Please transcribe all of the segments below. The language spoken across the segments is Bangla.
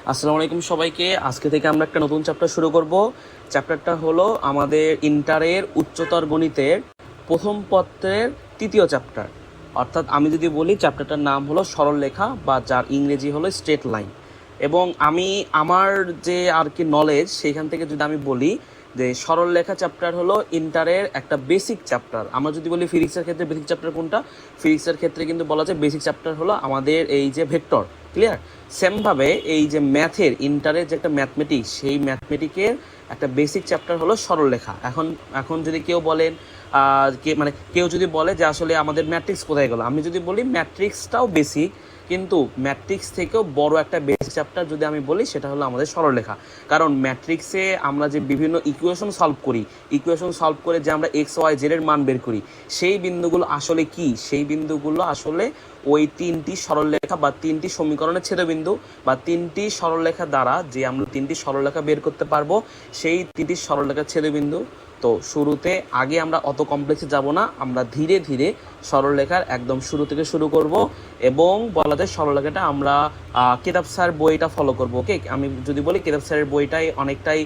আসসালামু আলাইকুম সবাইকে। আজকে থেকে আমরা একটা নতুন চ্যাপ্টার শুরু করব। চ্যাপ্টারটা হলো আমাদের ইন্টারের উচ্চতর গণিতের প্রথম পত্রের তৃতীয় চ্যাপ্টার। অর্থাৎ আমি যদি বলি চ্যাপ্টারটার নাম হলো সরলরেখা, বা যার ইংরেজি হলো স্ট্রেট লাইন। এবং আমি আমার যে আর কি নলেজ, সেইখান থেকে যদি আমি বলি যে সরলরেখা চ্যাপ্টার হলো ইন্টারের একটা বেসিক চ্যাপ্টার। আমরা যদি বলি ফিজিক্সের ক্ষেত্রে বেসিক চ্যাপ্টার কোনটা, ফিজিক্সের ক্ষেত্রে কিন্তু বলা যায় বেসিক চ্যাপ্টার হলো আমাদের এই যে ভেক্টর। ক্লিয়ার? সেমভাবে এই যে ম্যাথের ইন্টারের যে একটা ম্যাথমেটিক্স, সেই ম্যাথমেটিকের একটা বেসিক চ্যাপ্টার হলো সরলরেখা। এখন এখন যদি কেউ বলেন কেউ যদি বলে যে আসলে আমাদের ম্যাট্রিক্স কোথায় গেল, আমি যদি বলি ম্যাট্রিক্সটাও বেসিক, কিন্তু ম্যাট্রিক্স থেকেও বড় একটা বেসিক চ্যাপ্টার যদি আমি বলি সেটা হলো আমাদের সরলরেখা। কারণ ম্যাট্রিক্সে আমরা যে বিভিন্ন ইকুয়েশন সলভ করি, ইকুয়েশন সলভ করে যে আমরা এক্স ওয়াই জেড এর মান বের করি, সেই বিন্দুগুলো আসলে কি? সেই বিন্দুগুলো আসলে ওই তিনটি সরলরেখা বা তিনটি সমীকরণের ছেদবিন্দু, বা তিনটি সরলরেখা দ্বারা যে আমরা তিনটি সরলরেখা বের করতে পারবো, সেই তিনটি সরলরেখার ছেদবিন্দু। তো শুরুতে আগে আমরা অত কমপ্লেক্সে যাব না, আমরা ধীরে ধীরে সরলরেখার একদম শুরু থেকে শুরু করব। এবং বলা যায় সরলরেখাটা আমরা কেতাব স্যার বইটা ফলো করব। ওকে, আমি যদি বলি কেতাব স্যারের বইটাই অনেকটাই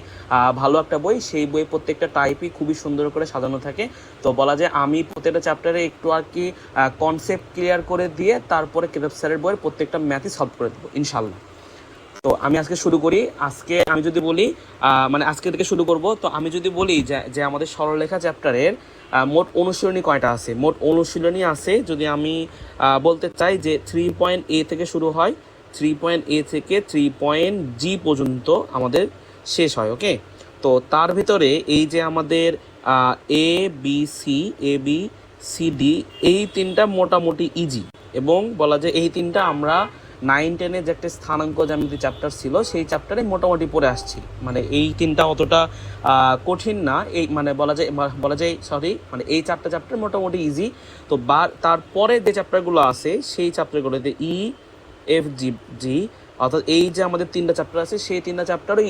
ভালো একটা বই। সেই বই প্রত্যেকটা টাইপই খুবই সুন্দর করে সাজানো থাকে। তো বলা যায় আমি প্রত্যেকটা চ্যাপ্টারে একটু আর কি কনসেপ্ট ক্লিয়ার করে দিয়ে তারপরে কেতাব স্যারের বইয়ের প্রত্যেকটা ম্যাথই সলভ করে দেবো ইনশাল্লাহ। তো আমি আজকে শুরু করি। আজকে আমি যদি বলি আজকে থেকে শুরু করব। তো আমি যদি বলি যে আমাদের সরলরেখা চ্যাপ্টারের মোট অনুশীলনী কয়টা আছে, মোট অনুশীলনী আছে যদি আমি বলতে চাই যে 3.A থেকে শুরু হয়, 3.A থেকে 3.G পর্যন্ত আমাদের শেষ হয়। ওকে, তো তার ভিতরে এই যে আমাদের ABCD এই তিনটা মোটামুটি ইজি, এবং বলা যায় এই তিনটা আমরা 9-10 যে একটা স্থানাঙ্ক জ্যামিতি চ্যাপ্টার ছিল সেই চ্যাপ্টারে মোটামুটি পড়ে আসছি। মানে এই তিনটা অতটা কঠিন না, এই মানে বলা যায় মানে এই চারটা চ্যাপ্টার মোটামুটি ইজি। তো তারপরে যে চ্যাপ্টারগুলো আছে সেই চ্যাপ্টারগুলোতে EFG, অর্থাৎ এই যে আমাদের তিনটা চ্যাপ্টার আছে সেই তিনটা চ্যাপ্টারই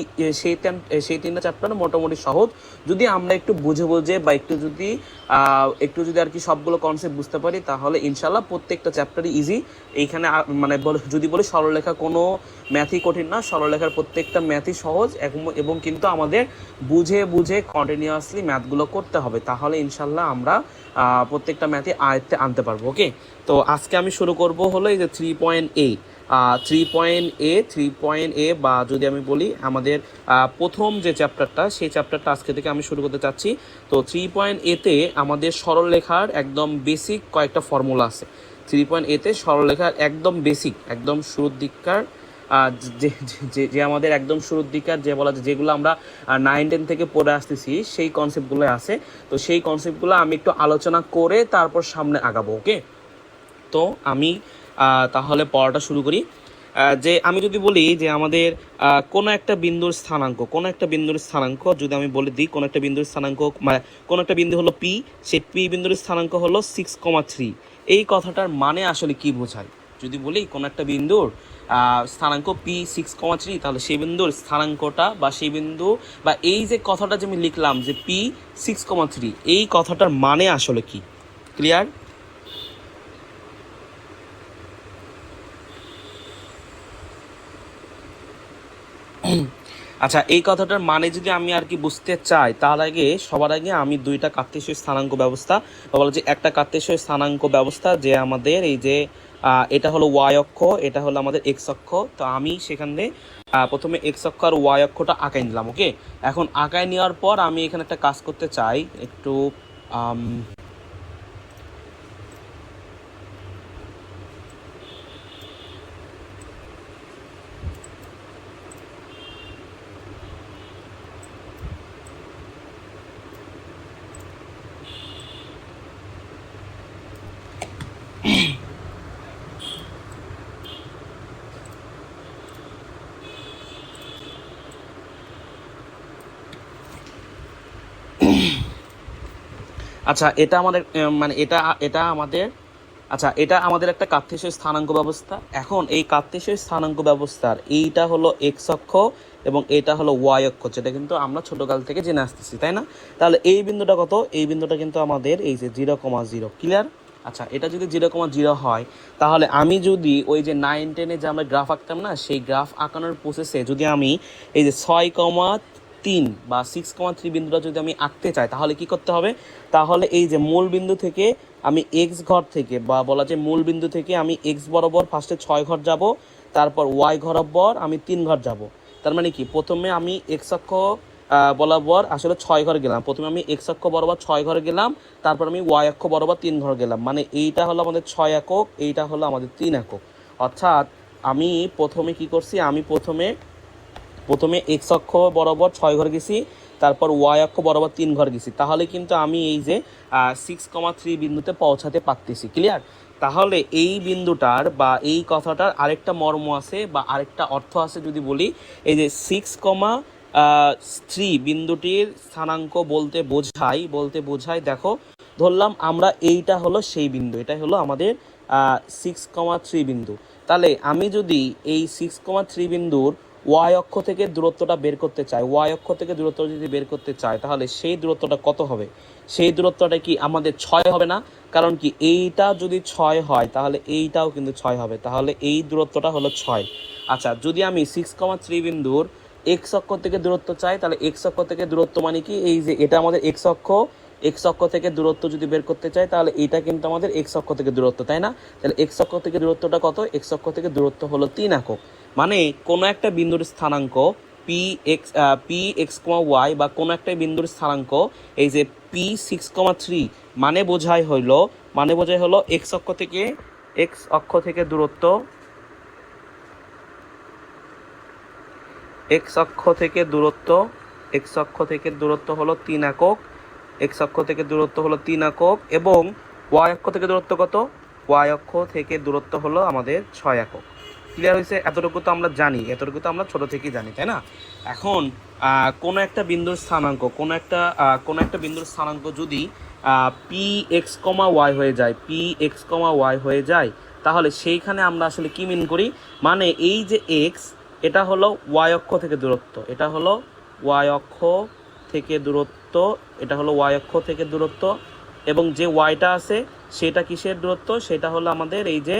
সেই তিনটা চ্যাপ্টার মোটামুটি সহজ, যদি আমরা একটু বুঝে বা একটু যদি আর কি সবগুলো কনসেপ্ট বুঝতে পারি, তাহলে ইনশাল্লাহ প্রত্যেকটা চ্যাপ্টারই ইজি। এইখানে মানে যদি বলি সরলরেখা কোনো ম্যাথই কঠিন না, সরলরেখার প্রত্যেকটা ম্যাথই সহজ। এবং কিন্তু আমাদের বুঝে কন্টিনিউয়াসলি ম্যাথগুলো করতে হবে, তাহলে ইনশাল্লাহ আমরা প্রত্যেকটা ম্যাথই আয়ত্তে আনতে পারবো। ওকে, তো আজকে আমি শুরু করব হলো এই যে 3.A বা যদি আমি বলি আমাদের প্রথম যে চ্যাপ্টারটা, সেই চ্যাপ্টারটা আজকে থেকে আমি শুরু করতে চাচ্ছি। তো 3.A-তে আমাদের সরলরেখার একদম বেসিক কয়েকটা ফর্মুলা আছে। 3.A-তে সরলরেখার একদম বেসিক, একদম শুরুর দিককার যে আমাদের একদম শুরুর দিককার যে বলা যায় যেগুলো আমরা 9-10 থেকে পড়ে আসতেছি, সেই কনসেপ্টগুলো আছে। তো সেই কনসেপ্টগুলো আমি একটু আলোচনা করে তারপর সামনে আগাবো। ওকে, তো আমি তাহলে পড়াটা শুরু করি। যে আমি যদি বলি যে আমাদের কোনো একটা বিন্দুর স্থানাঙ্ক যদি আমি বলে দিই, কোনো একটা বিন্দুর স্থানাঙ্ক মানে কোনো একটা বিন্দু হলো পি, সেই পি বিন্দুর স্থানাঙ্ক হলো 6,3। এই কথাটার মানে আসলে কি বোঝায়? যদি বলি কোনো একটা বিন্দুর স্থানাঙ্ক পি 6,3, তাহলে সেই বিন্দুর স্থানাঙ্কটা বা সেই বিন্দু বা এই যে কথাটা যে আমি লিখলাম যে পি 6,3, এই কথাটার মানে আসলে কি? ক্লিয়ার? আচ্ছা, এই কথাটার মানে যদি আমি আর কি বুঝতে চাই, তার আগে সবার আগে আমি দুইটা কার্তেশীয় স্থানাঙ্ক ব্যবস্থা বলা যে একটা কার্তেশীয় স্থানাঙ্ক ব্যবস্থা যে আমাদের এই যে এটা হলো ওয়াই অক্ষ, এটা হলো আমাদের এক্স অক্ষ। তো আমি সেখানে প্রথমে এক্স অক্ষ আর ওয়াই অক্ষটা আঁকাই নিলাম। ওকে, এখন আঁকায় নেওয়ার পর আমি এখানে একটা কাজ করতে চাই একটু। আচ্ছা, এটা আমাদের মানে এটা আমাদের আচ্ছা, এটা আমাদের একটা কার্তেশীয় স্থানাঙ্ক ব্যবস্থা। এখন এই কার্তেশীয় স্থানাঙ্ক ব্যবস্থার এইটা হলো এক্স অক্ষ এবং এটা হলো ওয়াই অক্ষ, যেটা কিন্তু আমরা ছোটকাল থেকে জেনে আসতেছি, তাই না? তাহলে এই বিন্দুটা কত? এই বিন্দুটা কিন্তু আমাদের এই যে 0,0। ক্লিয়ার? আচ্ছা, এটা যদি 0,0 হয় তাহলে আমি যদি ওই যে 9-10-এ যে আমরা গ্রাফ আঁকতাম না, সেই গ্রাফ আঁকানোর প্রসেসে যদি আমি এই যে 6,3 বা 6,3 বিন্দুটা যদি আমি আঁকতে চাই তাহলে কি করতে হবে? তাহলে এই যে মূল বিন্দু থেকে আমি এক্স ঘর থেকে বা বলা যায় মূল বিন্দু থেকে আমি এক্স বরাবর ফার্স্টে 6 ঘর যাব, তারপর ওয়াই বরাবর আমি 3 ঘর যাব। তার মানে কি, প্রথমে আমি এক্স অক্ষ বরাবর আসলে 6 ঘর গেলাম, প্রথমে আমি এক্স অক্ষ বরাবর 6 ঘর গেলাম, তারপর আমি ওয়াই অক্ষ বরাবর 3 ঘর গেলাম। মানে এইটা হলো আমাদের 6 একক, এইটা হলো আমাদের 3 একক। অর্থাৎ আমি প্রথমে কি করছি, আমি প্রথমে এক্স অক্ষ বরাবর 6 ঘর গেছি, তারপর ওয়াই অক্ষ বরাবর 3 ঘর গেছি। তাহলে কিন্তু আমি এই যে 6,3 বিন্দুতে পৌঁছাতে পারতেছি। ক্লিয়ার? তাহলে এই বিন্দুটার বা এই কথাটার আরেকটা মর্ম আছে বা আরেকটা অর্থ আছে যদি বলি, এই যে 6,3 বিন্দুটির স্থানাঙ্ক বলতে বোঝায় দেখো, ধরলাম আমরা এইটা হলো সেই বিন্দু, এটা হলো আমাদের 6,3 বিন্দু। তাহলে আমি যদি এই 6,3 বিন্দুর ওয়াই অক্ষ থেকে দূরত্বটা বের করতে চাই, ওয়াই অক্ষ থেকে দূরত্ব যদি বের করতে চাই তাহলে সেই দূরত্বটা কত হবে? সেই দূরত্বটা কি আমাদের 6 হবে না? কারণ কি, এইটা যদি 6 হয় তাহলে এইটাও কিন্তু 6 হবে, তাহলে এই দূরত্বটা হলো 6। আচ্ছা, যদি আমি 6,3 বিন্দুর এক্স অক্ষ থেকে দূরত্ব চাই তাহলে এক্স অক্ষ থেকে দূরত্ব মানে কি, এই যে এটা আমাদের এক্স অক্ষ থেকে দূরত্ব যদি বের করতে চাই তাহলে এটা কিন্তু আমাদের এক্স অক্ষ থেকে দূরত্ব, তাই না? তাহলে এক্স অক্ষ থেকে দূরত্বটা কত? এক্স অক্ষ থেকে দূরত্ব হলো 3 একক। মানে কোনো একটা বিন্দুর স্থানাঙ্ক পি এক্স কমা ওয়াই বা কোনো একটা বিন্দুর স্থানাঙ্ক এই যে P6,3 মানে বোঝায় হলো এক্স অক্ষ থেকে দূরত্ব, এক্স অক্ষ থেকে দূরত্ব হলো 3 একক, এক্স অক্ষ থেকে দূরত্ব হলো 3 একক, এবং ওয়াই অক্ষ থেকে দূরত্ব কত? ওয়াই অক্ষ থেকে দূরত্ব হলো আমাদের 6 একক। ক্লিয়ার হয়েছে? এতটুকু তো আমরা জানি, এতটুকু তো আমরা ছোট থেকেই জানি, তাই না? এখন কোনো একটা বিন্দুর স্থানাঙ্ক যদি পি এক্স কমা ওয়াই হয়ে যায় তাহলে সেইখানে আমরা আসলে কি মিন করি? মানে এই যে এক্স, এটা হলো ওয়াই অক্ষ থেকে দূরত্ব, এটা হলো ওয়াই অক্ষ থেকে দূরত্ব, এবং যে ওয়াইটা আছে সেটা কিসের দূরত্ব? সেটা হলো আমাদের এই যে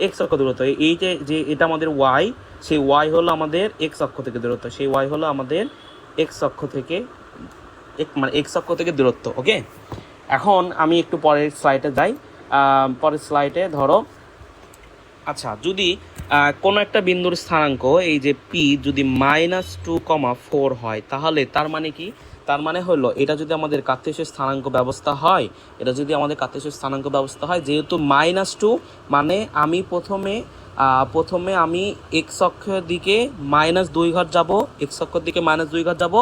এক্স অক্ষ দূরত্ব। এই যে এটা আমাদের ওয়াই, সেই ওয়াই হলো আমাদের এক্স অক্ষ থেকে দূরত্ব, সেই ওয়াই হলো আমাদের এক্স অক্ষ থেকে দূরত্ব। ওকে, এখন আমি একটু পরের স্লাইডে যাই। পরের স্লাইডে ধরো, আচ্ছা, যদি কোনো একটা বিন্দুর স্থানাঙ্ক এই যে পি যদি -2,4 হয় তাহলে তার মানে কি? তার মানে হলো এটা যদি আমাদের কার্তেশীয় স্থানাঙ্ক ব্যবস্থা হয়, যেহেতু -2, মানে আমি প্রথমে আমি এক্স অক্ষের দিকে -2 ঘর যাব,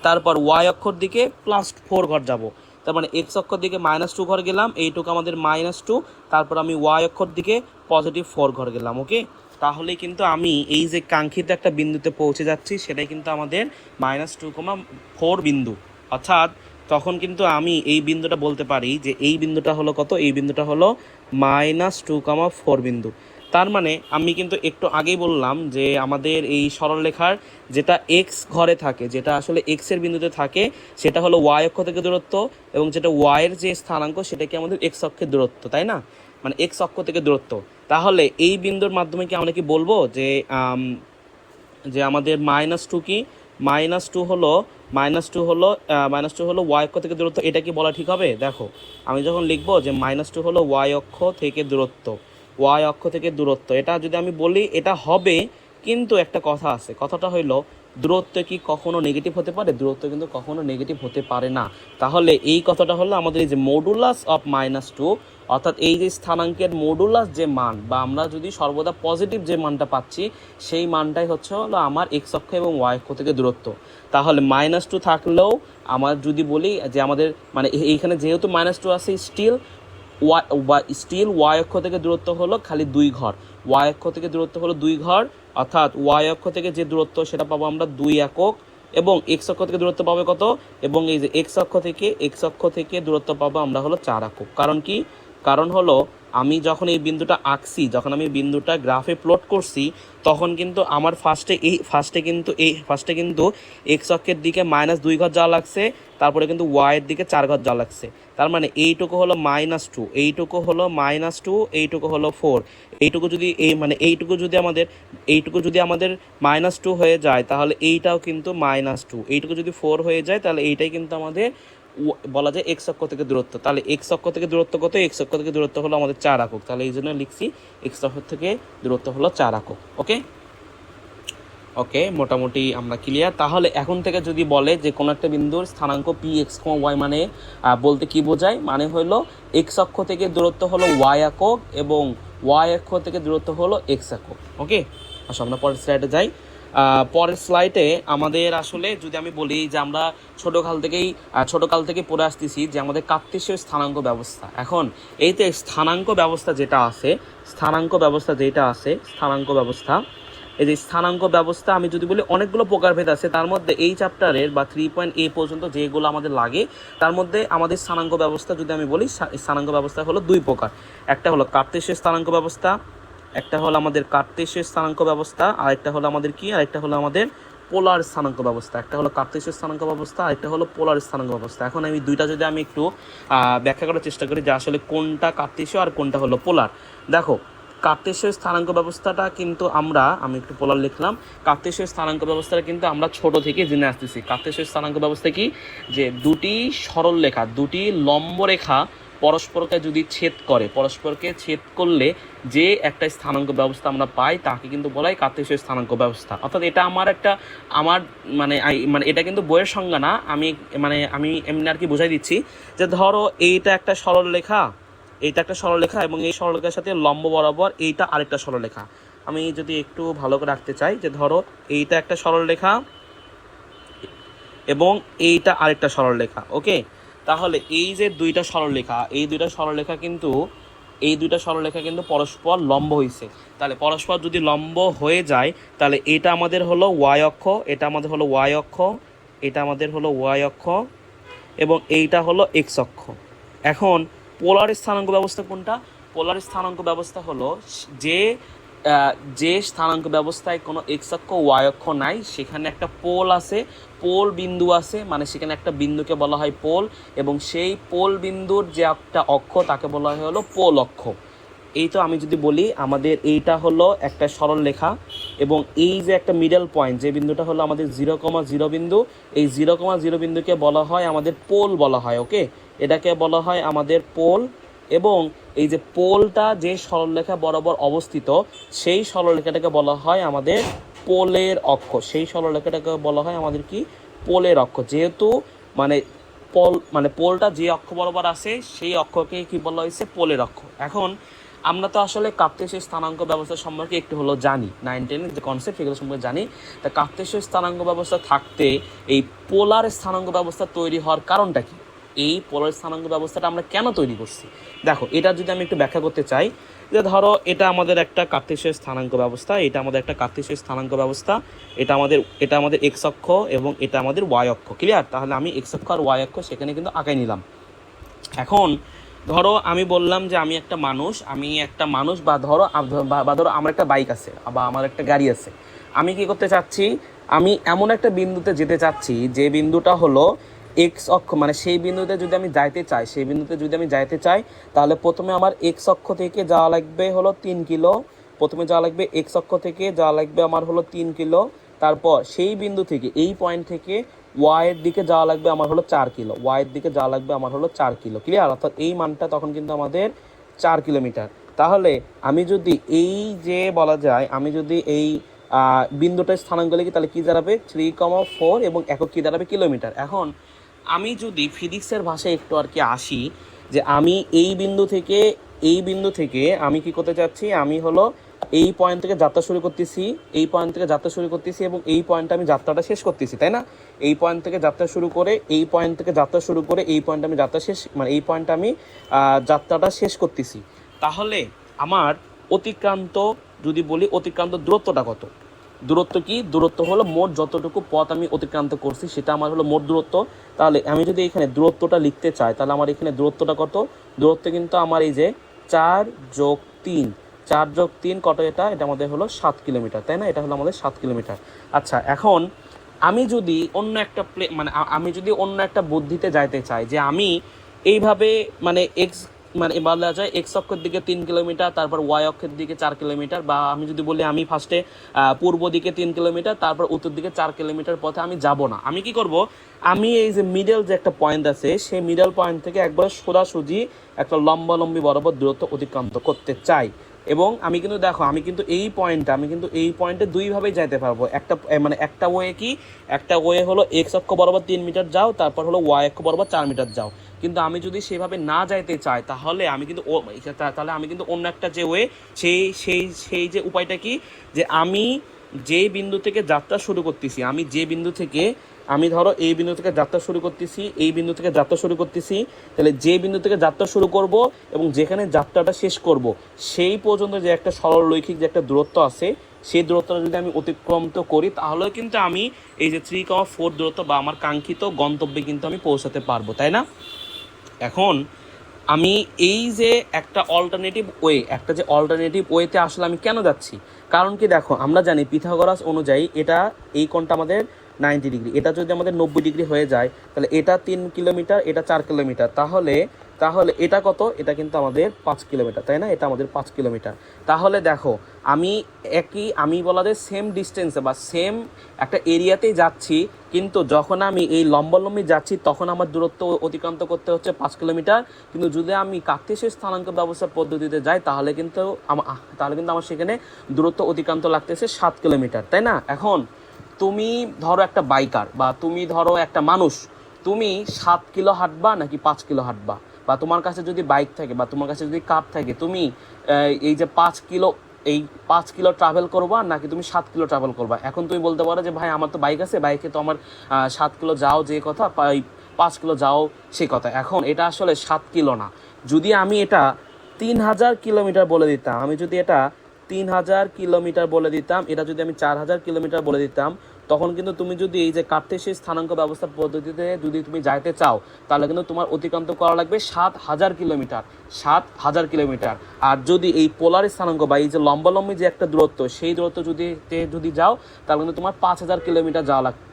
তারপর ওয়াই অক্ষর দিকে +4 ঘর যাব। তার মানে এক্স অক্ষর দিকে -2 ঘর গেলাম, এইটুকু আমাদের -2, তারপর আমি ওয়াই অক্ষর দিকে +4 ঘর গেলাম। ওকে, তাহলে কিন্তু আমি এই যে কাঙ্ক্ষিত একটা বিন্দুতে পৌঁছে যাচ্ছি, সেটাই কিন্তু আমাদের -2,4 বিন্দু। অর্থাৎ তখন কিন্তু আমি এই বিন্দুটা বলতে পারি যে এই বিন্দুটা হলো কত? এই বিন্দুটা হলো -2,4 বিন্দু। তার মানে আমি কিন্তু একটু আগেই বললাম যে আমাদের এই সরলরেখার যেটা এক্স ঘরে থাকে, যেটা আসলে এক্স এর বিন্দুতে থাকে, সেটা হলো ওয়াই অক্ষ থেকে দূরত্ব, এবং যেটা ওয়াই এর যে স্থানাঙ্ক সেটা কি আমাদের এক্স অক্ষের দূরত্ব, তাই না? মানে এক্স অক্ষ থেকে দূরত্ব। তাহলে এই বিন্দুর মাধ্যমে কি আমরা কি বলবো যে আমাদের -2 কি? -2 হলো ওয়াই অক্ষ থেকে দূরত্ব। এটা কি বলা ঠিক হবে? দেখো, আমি যখন লিখবো যে -2 হলো ওয়াই অক্ষ থেকে দূরত্ব, এটা যদি আমি বলি এটা হবে, কিন্তু একটা কথা আছে। কথাটা হইলো, দূরত্ব কি কখনো নেগেটিভ হতে পারে? দূরত্ব কিন্তু কখনো নেগেটিভ হতে পারে না। তাহলে এই কথাটা হলো আমাদের এই যে মডুলাস অফ -2, অর্থাৎ এই যে স্থানাঙ্কের মডুলাস যে মান, বা আমরা যদি সর্বদা পজিটিভ যে মানটা পাচ্ছি, সেই মানটাই হলো আমার এক্স অক্ষ এবং ওয়াই অক্ষ থেকে দূরত্ব। তাহলে -2 থাকলেও আমার যদি বলি যে আমাদের মানে এইখানে যেহেতু -2 আছে, স্টিল ওয়াই অক্ষ থেকে দূরত্ব হলো খালি 2 ঘর, অর্থাৎ ওয়াই অক্ষ থেকে যে দূরত্ব সেটা পাবো আমরা 2 একক, এবং এক্স অক্ষ থেকে দূরত্ব পাবে কত? এবং এই যে এক্স অক্ষ থেকে দূরত্ব পাবো আমরা হলো 4 একক। কারণ কি? কারণ হলো আমি যখন এই বিন্দুটা আঁকছি, যখন আমি বিন্দুটা গ্রাফে প্লট করছি, তখন কিন্তু আমার ফার্স্টে কিন্তু এক্স অক্ষের দিকে -2 ঘর যাওয়া লাগছে, তারপরে কিন্তু ওয়াইয়ের দিকে 4 ঘর যাওয়া লাগছে। তার মানে এইটুকু হলো -2, এইটুকু হলো -2, এইটুকু হলো 4। এইটুকু যদি এইটুকু যদি আমাদের -2 হয়ে যায়, তাহলে এইটাও কিন্তু -2। এইটুকু যদি 4 হয়ে যায়, তাহলে এইটাই কিন্তু আমাদের বলা যায় এক্স অক্ষ থেকে দূরত্ব। তাহলে এক্স অক্ষ থেকে দূরত্ব কত? এক্স অক্ষ থেকে দূরত্ব হলো আমাদের 4 একক। তাহলে এই জন্য লিখছি এক্স অক্ষ থেকে দূরত্ব হলো 4 একক। ওকে ওকে, মোটামুটি আমরা ক্লিয়ার। তাহলে এখন থেকে যদি বলে যে কোনো একটা বিন্দুর স্থানাঙ্ক পি এক্স ওয়াই, মানে বলতে কি বোঝায়? মানে হলো এক্স অক্ষ থেকে দূরত্ব হলো ওয়াই একক এবং ওয়াই অক্ষ থেকে দূরত্ব হলো এক্স একক। ওকে, আসলে আমরা পরের স্লাইডে যাই। পরের স্লাইডে আমাদের আসলে যদি আমি বলি যে আমরা ছোটকাল থেকেই পড়ে আসতেছি যে আমাদের কার্তেশীয় স্থানাঙ্ক ব্যবস্থা। এখন এইতে স্থানাঙ্ক ব্যবস্থা এই যে স্থানাঙ্ক ব্যবস্থা আমি যদি বলি অনেকগুলো প্রকারভেদ আছে। তার মধ্যে এই চ্যাপ্টারের বা 3.a পর্যন্ত যেগুলো আমাদের লাগে, তার মধ্যে আমাদের স্থানাঙ্ক ব্যবস্থা যদি আমি বলি, স্থানাঙ্ক ব্যবস্থা হলো 2 প্রকার। একটা হলো কার্তেশীয় স্থানাঙ্ক ব্যবস্থা, একটা হলো আমাদের কার্তেশীয় স্থানাঙ্ক ব্যবস্থা, আর একটা হলো আমাদের কি, আর একটা হলো আমাদের পোলার স্থানাঙ্ক ব্যবস্থা। একটা হলো কার্তেশীয় স্থানাঙ্ক ব্যবস্থা, আর একটা হলো পোলার স্থানাঙ্ক ব্যবস্থা। এখন আমি দুইটা যদি আমি একটু ব্যাখ্যা করার চেষ্টা করি যে আসলে কোনটা কার্তেশীয় আর কোনটা হলো পোলার। দেখো, কার্তেশীয় স্থানাঙ্ক ব্যবস্থাটা কিন্তু আমি একটু পোলার লিখলাম। কার্তেশীয় স্থানাঙ্ক ব্যবস্থাটা কিন্তু আমরা ছোট থেকে জেনে আসতেছি। কার্তেশীয় স্থানাঙ্ক ব্যবস্থা কি? যে দুটি সরল রেখা, দুটি লম্ব রেখা পরস্পরকে ছেদ করলে যে একটা স্থানাঙ্ক ব্যবস্থা আমরা পাই, তাকে কিন্তু বলা হয় কার্তেশীয় স্থানাঙ্ক ব্যবস্থা। অর্থাৎ এটা আমার মানে এটা কিন্তু বইয়ের সংজ্ঞা না, আমি এমনি আর কি বোঝাই দিচ্ছি যে ধরো এইটা একটা সরলরেখা এবং এই সরলরেখার সাথে লম্ব বরাবর এইটা আরেকটা সরলরেখা। আমি যদি একটু ভালো করে রাখতে চাই যে ধরো এইটা একটা সরলরেখা এবং এইটা আরেকটা সরলরেখা। ওকে, তাহলে এই যে দুইটা সরলরেখা কিন্তু পরস্পর লম্ব হয়েছে। তাহলে পরস্পর যদি লম্ব হয়ে যায়, তাহলে এটা আমাদের হলো ওয়াই অক্ষ, এটা আমাদের হলো ওয়াই অক্ষ এবং এইটা হলো এক্স অক্ষ। এখন পোলার স্থানাঙ্ক ব্যবস্থা কোনটা? পোলার স্থানাঙ্ক ব্যবস্থা হলো যে স্থানাঙ্ক ব্যবস্থায় কোনো এক্স অক্ষ ওয়াই অক্ষ নাই, সেখানে একটা পোল বিন্দু আছে, মানে সেখানে একটা বিন্দুকে বলা হয় পোল, এবং সেই পোল বিন্দুর যে একটা অক্ষ তাকে বলা হয় হলো পোল অক্ষ। এই তো আমি যদি বলি আমাদের এইটা হলো একটা সরল রেখা এবং এই যে একটা মিডল পয়েন্ট, যে বিন্দুটা হলো আমাদের 0,0 বিন্দু, এই 0,0 বিন্দুকে বলা হয় আমাদের পোল বলা হয়। ওকে, এটাকে বলা হয় আমাদের পোল। এবং এই যে পোলটা যে সরলরেখা বরাবর অবস্থিত, সেই সরলরেখাটাকে বলা হয় আমাদের পোলের অক্ষ। কি? পোলের অক্ষ। যেহেতু পোলটা যে অক্ষ বরাবর আছে, সেই অক্ষকে কি বলা হয়েছে? পোলের অক্ষ। এখন আমরা তো আসলে কার্তেশীয় স্থানাঙ্ক ব্যবস্থা সম্পর্কে একটু হলো জানি, 9-10 যে কনসেপ্ট, সেগুলো সম্পর্কে জানি। তা কার্তেশীয় স্থানাঙ্ক ব্যবস্থা থাকতে এই পোলার স্থানাঙ্ক ব্যবস্থা তৈরি হওয়ার কারণটা কি? এই পোলার স্থানাঙ্ক ব্যবস্থাটা আমরা কেন তৈরি করছি? দেখো, এটা যদি আমি একটু ব্যাখ্যা করতে চাই যে ধরো এটা আমাদের একটা কার্তেশীয় স্থানাঙ্ক ব্যবস্থা, এটা আমাদের এক্স অক্ষ এবং এটা আমাদের ওয়াই অক্ষ। ক্লিয়ার? তাহলে আমি এক্স অক্ষ আর ওয়াই অক্ষ সেখানে কিন্তু আঁকাই নিলাম। এখন ধরো আমি বললাম যে আমি একটা মানুষ বা ধরো আমার একটা বাইক আছে বা আমার একটা গাড়ি আছে। আমি কি করতে চাচ্ছি? আমি এমন একটা বিন্দুতে যেতে চাচ্ছি যে বিন্দুটা হলো এক্স অক্ষ, মানে সেই বিন্দুতে যদি আমি যাইতে চাই তাহলে প্রথমে আমার এক্স অক্ষ থেকে যাওয়া লাগবে হলো 3 কিলো। এক্স অক্ষ থেকে যাওয়া লাগবে আমার হলো 3 কিলো। তারপর সেই বিন্দু থেকে, এই পয়েন্ট থেকে ওয়াইয়ের দিকে যাওয়া লাগবে আমার হলো 4 কিলো। ক্লিয়ার? অর্থাৎ এই মানটা তখন কিন্তু আমাদের 4 কিলোমিটার। তাহলে আমি যদি এই বিন্দুটা স্থানাঙ্ক লিখি, তাহলে কি দাঁড়াবে? 3,4 এবং একক কি দাঁড়াবে? কিলোমিটার। এখন আমি যদি ফিজিক্সের ভাষায় একটু আর কি আসি, যে আমি এই বিন্দু থেকে আমি কি করতে চাচ্ছি? আমি হলো এই পয়েন্ট থেকে যাত্রা শুরু করতেছি এবং এই পয়েন্টে আমি যাত্রাটা শেষ করতেছি, তাই না? এই পয়েন্ট থেকে যাত্রা শুরু করে এই পয়েন্টে আমি যাত্রাটা শেষ করতেছি। তাহলে আমার অতিক্রান্ত দূরত্বটা কত? দূরত্ব হলো মোট যতটুকু পথ আমি অতিক্রান্ত করছি সেটা আমার হলো মোট দূরত্ব। তাহলে আমি যদি এখানে দূরত্বটা লিখতে চাই, তাহলে আমার এখানে দূরত্বটা কত? দূরত্ব কিন্তু আমার এই যে 4+3, 4+3 কত? এটা আমাদের হলো 7 কিলোমিটার, তাই না? এটা হলো আমাদের 7 কিলোমিটার। আচ্ছা, এখন আমি যদি অন্য একটা আমি যদি অন্য একটা বুদ্ধিতে যাইতে চাই, যে আমি এইভাবে বলা যায় এক্স অক্ষের দিকে 3 কিলোমিটার, তারপর ওয়াই অক্ষের দিকে 4 কিলোমিটার, বা আমি যদি বলি আমি ফার্স্টে পূর্ব দিকে 3 কিলোমিটার, তারপর উত্তর দিকে 4 কিলোমিটার পথে আমি যাব না। আমি কি করব, আমি এই যে মিডল যে একটা পয়েন্ট আছে, সেই মিডল পয়েন্ট থেকে একবার সোজাসুজি একটা লম্বালম্বি বরাবর দূরত্ব অতিক্রান্ত করতে চাই। এবং আমি কিন্তু দেখো, আমি কিন্তু এই পয়েন্টে দুইভাবেই যাইতে পারবো। একটা ওয়ে কি, একটা ওয়ে হলো এক্স অক্ষ বরাবর 3 মিটার যাও, তারপর হলো ওয়াই অক্ষ বরাবর 4 মিটার যাও। কিন্তু আমি যদি সেভাবে না যাইতে চাই, তাহলে আমি কিন্তু অন্য একটা যে ওয়ে, সেই যে উপায়টা কি, যে আমি যে বিন্দু থেকে যাত্রা শুরু করতেছি, আমি ধরো এই বিন্দু থেকে যাত্রা শুরু করতেছি, তাহলে যে বিন্দু থেকে যাত্রা শুরু করব এবং যেখানে যাত্রাটা শেষ করব, সেই পর্যন্ত যে একটা সরলরৈখিক যে একটা দূরত্ব আছে, সেই দূরত্বটা যদি আমি অতিক্রম করি, তাহলে কিন্তু আমি এই যে 3,4 দূরত্ব বা আমার কাঙ্ক্ষিত গন্তব্যে কিন্তু আমি পৌঁছাতে পারবো, তাই না? এখন আমি এই যে একটা অল্টারনেটিভ ওয়েতে আসলে আমি কেন যাচ্ছি, কারণ কি দেখো, আমরা জানি পিথাগোরাস অনুযায়ী এই কোণটা আমাদের 90 ডিগ্রি। এটা যদি আমাদের 90 ডিগ্রি হয়ে যায়, তাহলে এটা 3 কিলোমিটার, এটা 4 কিলোমিটার, তাহলে এটা কত? এটা কিন্তু আমাদের 5 কিলোমিটার, তাই না? এটা আমাদের 5 কিলোমিটার। তাহলে দেখো, আমি বলা যায় সেম ডিস্টেন্সে বা সেম একটা এরিয়াতেই যাচ্ছি, কিন্তু যখন আমি এই লম্বালম্বি যাচ্ছি, তখন আমার দূরত্ব অতিক্রান্ত করতে হচ্ছে 5 কিলোমিটার। কিন্তু যদি আমি কার্টেসীয় স্থানাঙ্ক ব্যবস্থা পদ্ধতিতে যাই, তাহলে কিন্তু আমার সেখানে দূরত্ব অতিক্রান্ত লাগতেছে 7 কিলোমিটার, তাই না? এখন তুমি ধরো একটা বাইকার, বা তুমি ধরো একটা মানুষ, তুমি 7 কিলো হাঁটবা নাকি 5 কিলো হাঁটবা? বা তোমার কাছে যদি বাইক থাকে বা তোমার কাছে যদি কার থাকে, তুমি এই যে 5 কিলো ট্রাভেল করবা নাকি তুমি 7 কিলো ট্রাভেল করবা? এখন তুমি বলতে পারো যে ভাই, আমার তো বাইক আছে, বাইকে তো আমার 7 কিলো যাও যে কথা, 5 কিলো যাও সে কথা। এখন এটা আসলে 7 কিলো না। যদি আমি এটা 3,000 কিলোমিটার বলে দিতাম, এটা যদি আমি 4,000 কিলোমিটার বলে দিতাম, তখন কিন্তু তুমি যদি এই যে কার্টেসীয় স্থানাঙ্ক ব্যবস্থা পদ্ধতিতে যদি তুমি যাইতে চাও, তাহলে কিন্তু তোমার অতিক্রান্ত করা লাগবে 7,000 কিলোমিটার। আর যদি এই পোলার স্থানাঙ্ক বা এই যে লম্বালম্বি যে একটা দূরত্ব, সেই দূরত্ব যদি যাও, তাহলে কিন্তু তোমার 5,000 কিলোমিটার যাওয়া লাগবে।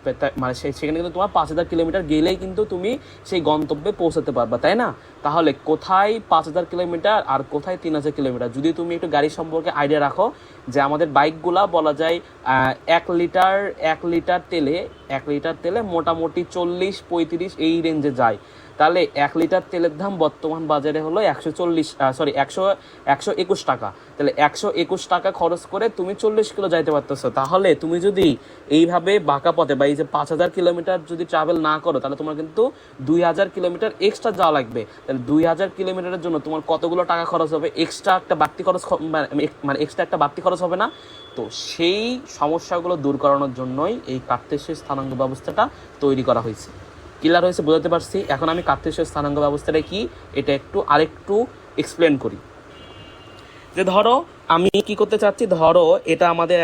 সেখানে কিন্তু তোমার 5,000 কিলোমিটার গেলেই কিন্তু তুমি সেই গন্তব্যে পৌঁছাতে পারবা, তাই না? তাহলে কোথায় 5,000 কিলোমিটার আর কোথায় 3,000 কিলোমিটার? যদি তুমি একটু গাড়ি সম্পর্কে আইডিয়া রাখো, যে আমাদের বাইকগুলা বলা যায় 1 লিটার তেলে মোটামুটি 40-35 এই রেঞ্জে যায়। তাহলে 1 লিটার তেলের দাম বর্তমান বাজারে হলো 121 টাকা। তাহলে 121 টাকা খরচ করে তুমি 40 কিলো যাইতে পারতেছো। তাহলে তুমি যদি এইভাবে বাঁকা পথে বা এই যে 5,000 কিলোমিটার যদি ট্রাভেল না করো, তাহলে তোমার কিন্তু 2,000 কিলোমিটার এক্সট্রা যাওয়া লাগবে। তাহলে 2,000 কিলোমিটারের জন্য তোমার কতগুলো টাকা খরচ হবে? এক্সট্রা একটা বাড়তি খরচ হবে না? তো সেই সমস্যাগুলো দূর করানোর জন্যই এই কার্টেসীয় স্থানাঙ্ক ব্যবস্থাটা তৈরি করা হয়েছে। ক্লিয়ার হয়েছে? বোঝাতে পারছি? এখন আমি কার্টেসীয় স্থানাঙ্ক ব্যবস্থাটা কি, এটা আরেকটু এক্সপ্লেন করি। যে ধরো আমি কি করতে চাচ্ছি, ধরো এটা আমাদের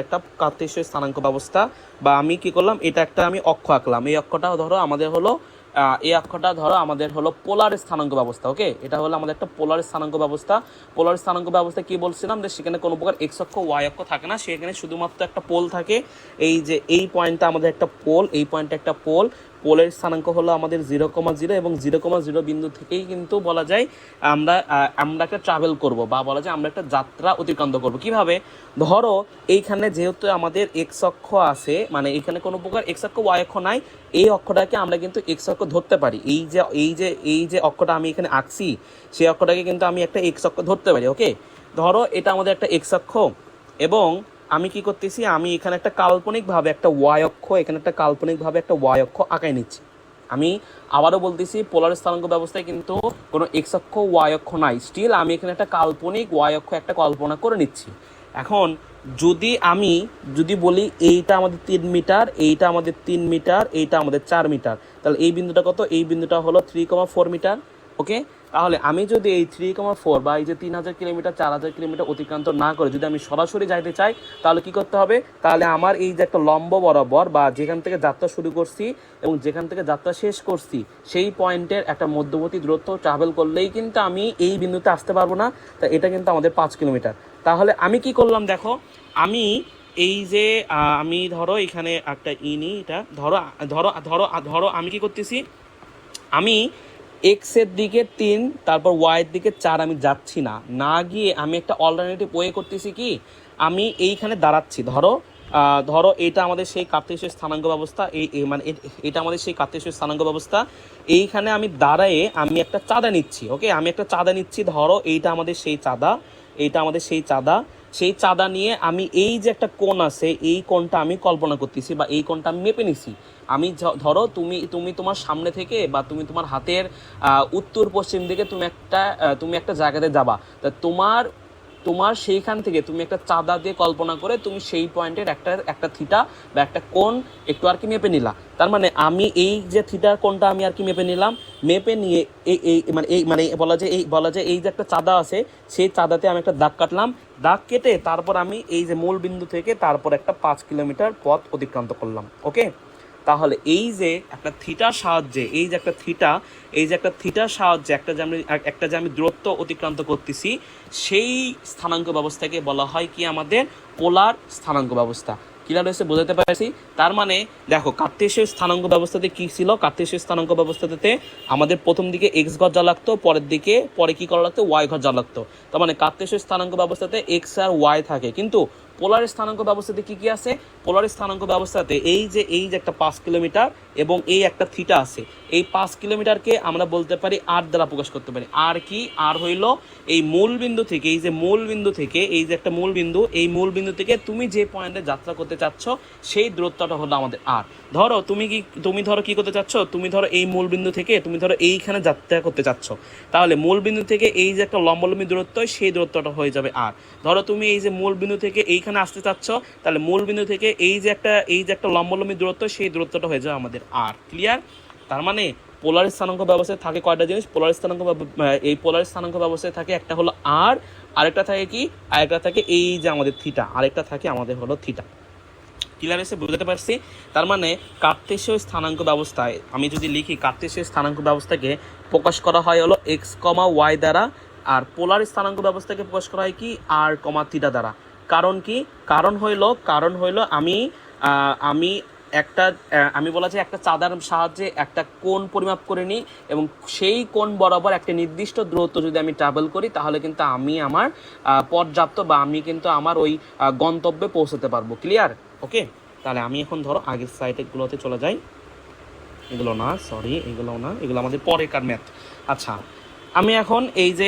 একটা কার্টেসীয় স্থানাঙ্ক ব্যবস্থা, বা আমি কি করলাম, আমি অক্ষ আঁকলাম। এই অক্ষটা ধরো আমাদের হলো পোলার স্থানাঙ্ক ব্যবস্থা। ওকে, এটা হলো আমাদের একটা পোলার স্থানাঙ্ক ব্যবস্থা। কি বলছিলাম, যে সেখানে কোনো প্রকার এক্স অক্ষ ওয়াই অক্ষ থাকে না, সেখানে শুধুমাত্র একটা পোল থাকে। এই যে এই পয়েন্টটা আমাদের একটা পোল, পোলের স্থানাঙ্ক হলো আমাদের 0,0 এবং 0,0 বিন্দু থেকেই কিন্তু বলা যায় আমরা একটা ট্রাভেল করব, বা বলা যায় আমরা একটা যাত্রা অতিক্রান্ত করব। কিভাবে? ধরো এইখানে যেহেতু আমাদের এক্স অক্ষ আছে, মানে এখানে কোনো প্রকার এক্স অক্ষ ওয়াই অক্ষ নাই, এই অক্ষটাকে আমরা কিন্তু এক্স অক্ষ ধরতে পারি। এই যে অক্ষটা আমি এখানে আঁকছি, সেই অক্ষটাকে কিন্তু আমি একটা এক্স অক্ষ ধরতে পারি। ওকে, ধরো এটা আমাদের একটা এক্স অক্ষ, এবং আমি কি করতেছি, আমি এখানে একটা কাল্পনিকভাবে একটা ওয়াই অক্ষ আঁকাই নিচ্ছি। আমি আবারও বলতেছি, পোলার স্থানাঙ্ক ব্যবস্থায় কিন্তু কোনো এক্স অক্ষ ওয়াই অক্ষ নাই, স্টিল আমি এখানে একটা কাল্পনিক ওয়াই অক্ষ একটা কল্পনা করে নিচ্ছি। এখন যদি বলি এইটা আমাদের 3 মিটার, এইটা আমাদের 4 মিটার, তাহলে এই বিন্দুটা কত? এই বিন্দুটা হলো 3,4 মিটার। ওকে, তাহলে আমি যদি এই 3,4 বা এই যে 3,000 কিলোমিটার 4,000 কিলোমিটার অতিক্রান্ত না করে যদি আমি সরাসরি যাইতে চাই, তাহলে কি করতে হবে? তাহলে আমার এই যে একটা লম্ব বরাবর বা যেখান থেকে যাত্রা শুরু করছি এবং যেখান থেকে যাত্রা শেষ করছি সেই পয়েন্টের একটা মধ্যবর্তী দূরত্ব ট্রাভেল করলেই কিন্তু আমি এই বিন্দুতে আসতে পারবো না। তা এটা কিন্তু আমাদের 5 কিলোমিটার। তাহলে আমি কি করলাম দেখো, আমি এই যে আমি ধরো এখানে একটা ইনি এটা ধরো ধরো ধরো ধরো আমি কি করতেছি, আমি এক্সের দিকে 3 তারপর ওয়াইয়ের দিকে 4 আমি যাচ্ছি না, না গিয়ে আমি একটা অল্টারনেটিভ ওয়ে করতেছি কি, আমি এইখানে দাঁড়াচ্ছি। ধরো ধরো এটা আমাদের সেই কার্তেশীয় স্থানাঙ্ক ব্যবস্থা, মানে এটা আমাদের সেই কার্তেশীয় স্থানাঙ্ক ব্যবস্থা। এইখানে আমি দাঁড়ায়ে আমি একটা চাঁদা নিচ্ছি। ওকে, আমি একটা চাঁদা নিচ্ছি। ধরো এইটা আমাদের সেই চাঁদা, এইটা আমাদের সেই চাঁদা। সেই চাঁদা নিয়ে আমি এই যে একটা কোণ আছে এই কোণটা আমি কল্পনা করতেছি বা এই কোণটা আমি মেপে নিছি। আমি ধরো তুমি তুমি তোমার সামনে থেকে বা তুমি তোমার হাতের উত্তর পশ্চিম দিকে তুমি একটা জায়গাতে যাবা, তা তোমার তোমার সেইখান থেকে তুমি একটা চাঁদা দিয়ে কল্পনা করে তুমি সেই পয়েন্টের একটা থিটা বা একটা কোণ একটু আর কি মেপে নিলা। তার মানে আমি এই যে থিটার কোণটা আমি আর কি মেপে নিলাম, মেপে নিয়ে বলা যায় এই যে একটা চাঁদা আছে সেই চাঁদাতে আমি একটা দাগ কাটলাম। দাগ কেটে তারপর আমি এই যে মূল বিন্দু থেকে তারপর একটা 5 কিলোমিটার পথ অতিক্রান্ত করলাম। ওকে, তাহলে এই যে একটা থিটার সাহায্যে এই যে একটা থিটার সাহায্যে একটা যে আমি দূরত্ব অতিক্রান্ত করতেছি সেই স্থানাঙ্ক ব্যবস্থাকে বলা হয় কি আমাদের পোলার স্থানাঙ্ক ব্যবস্থা। ক্লিয়ার হয়েছে, বোঝাতে পারছি? তার মানে দেখো কার্তেশীয় স্থানাঙ্ক ব্যবস্থাতে কি ছিল, কার্তেশীয় স্থানাঙ্ক ব্যবস্থাতে আমাদের প্রথম দিকে এক্স ঘর যা লাগতো, পরে কি করা লাগতো, ওয়াই ঘর যা লাগতো। তার মানে কার্তেশীয় স্থানাঙ্ক ব্যবস্থাতে এক্স আর ওয়াই থাকে, কিন্তু পোলার স্থানাঙ্ক ব্যবস্থাতে কি কি আছে? পোলার স্থানাঙ্ক ব্যবস্থাতে এই যে একটা 5 কিলোমিটার এবং এই একটা থিটা আছে। এই 5 কিলোমিটারকে আমরা বলতে পারি আর দ্বারা প্রকাশ করতে পারি। আর কি? আর হইল এই মূল বিন্দু থেকে এই যে একটা মূল বিন্দু, এই মূল বিন্দু থেকে তুমি যে পয়েন্টে যাত্রা করতে চাচ্ছ সেই দূরত্বটা হলো আমাদের আর। ধরো তুমি ধরো কি করতে চাচ্ছ, তুমি ধরো এই মূল বিন্দু থেকে তুমি ধরো এইখানে যাত্রা করতে চাচ্ছ, তাহলে মূল বিন্দু থেকে এই যে একটা লম্বালম্বী দূরত্ব সেই দূরত্বটা হয়ে যাবে আর। ধরো তুমি এই যে মূল বিন্দু থেকে এইখানে আসতে চাচ্ছ, তাহলে মূল বিন্দু থেকে এই যে একটা লম্বালম্বী দূরত্ব সেই দূরত্বটা হয়ে যাবে আমাদের আর। ক্লিয়ার? তার মানে পোলার স্থানাঙ্ক ব্যবস্থায় থাকে কয়টা জিনিস? এই পোলার স্থানাঙ্ক ব্যবস্থায় থাকে একটা হলো আর, আরেকটা থাকে কি, আরেকটা থাকে এই যে আমাদের থিটা, আরেকটা থাকে আমাদের হলো থিটা। ক্লিয়ার এসে বুঝতে পারছি? তার মানে কার্তেশীয় স্থানাঙ্ক ব্যবস্থায় আমি যদি লিখি, কার্তেশীয় স্থানাঙ্ক ব্যবস্থাকে প্রকাশ করা হয় হলো এক্স কমা ওয়াই দ্বারা, আর পোলার স্থানাঙ্ক ব্যবস্থাকে প্রকাশ করা হয় কি, আর কমা থিটা দ্বারা। কারণ কি? কারণ হইল আমি বলা যায় একটা চাঁদার সাহায্যে একটা কোণ পরিমাপ করে নিই এবং সেই কোণ বরাবর একটা নির্দিষ্ট দূরত্ব যদি আমি ট্রাভেল করি তাহলে কিন্তু আমি আমার পর্যাপ্ত বা আমি কিন্তু আমার ওই গন্তব্যে পৌঁছতে পারবো। ক্লিয়ার? ওকে, তাহলে আমি এখন ধরো আগের সাইডগুলোতে চলে যাই। এগুলো আমাদের পরেকার ম্যাথ। আচ্ছা, আমি এখন এই যে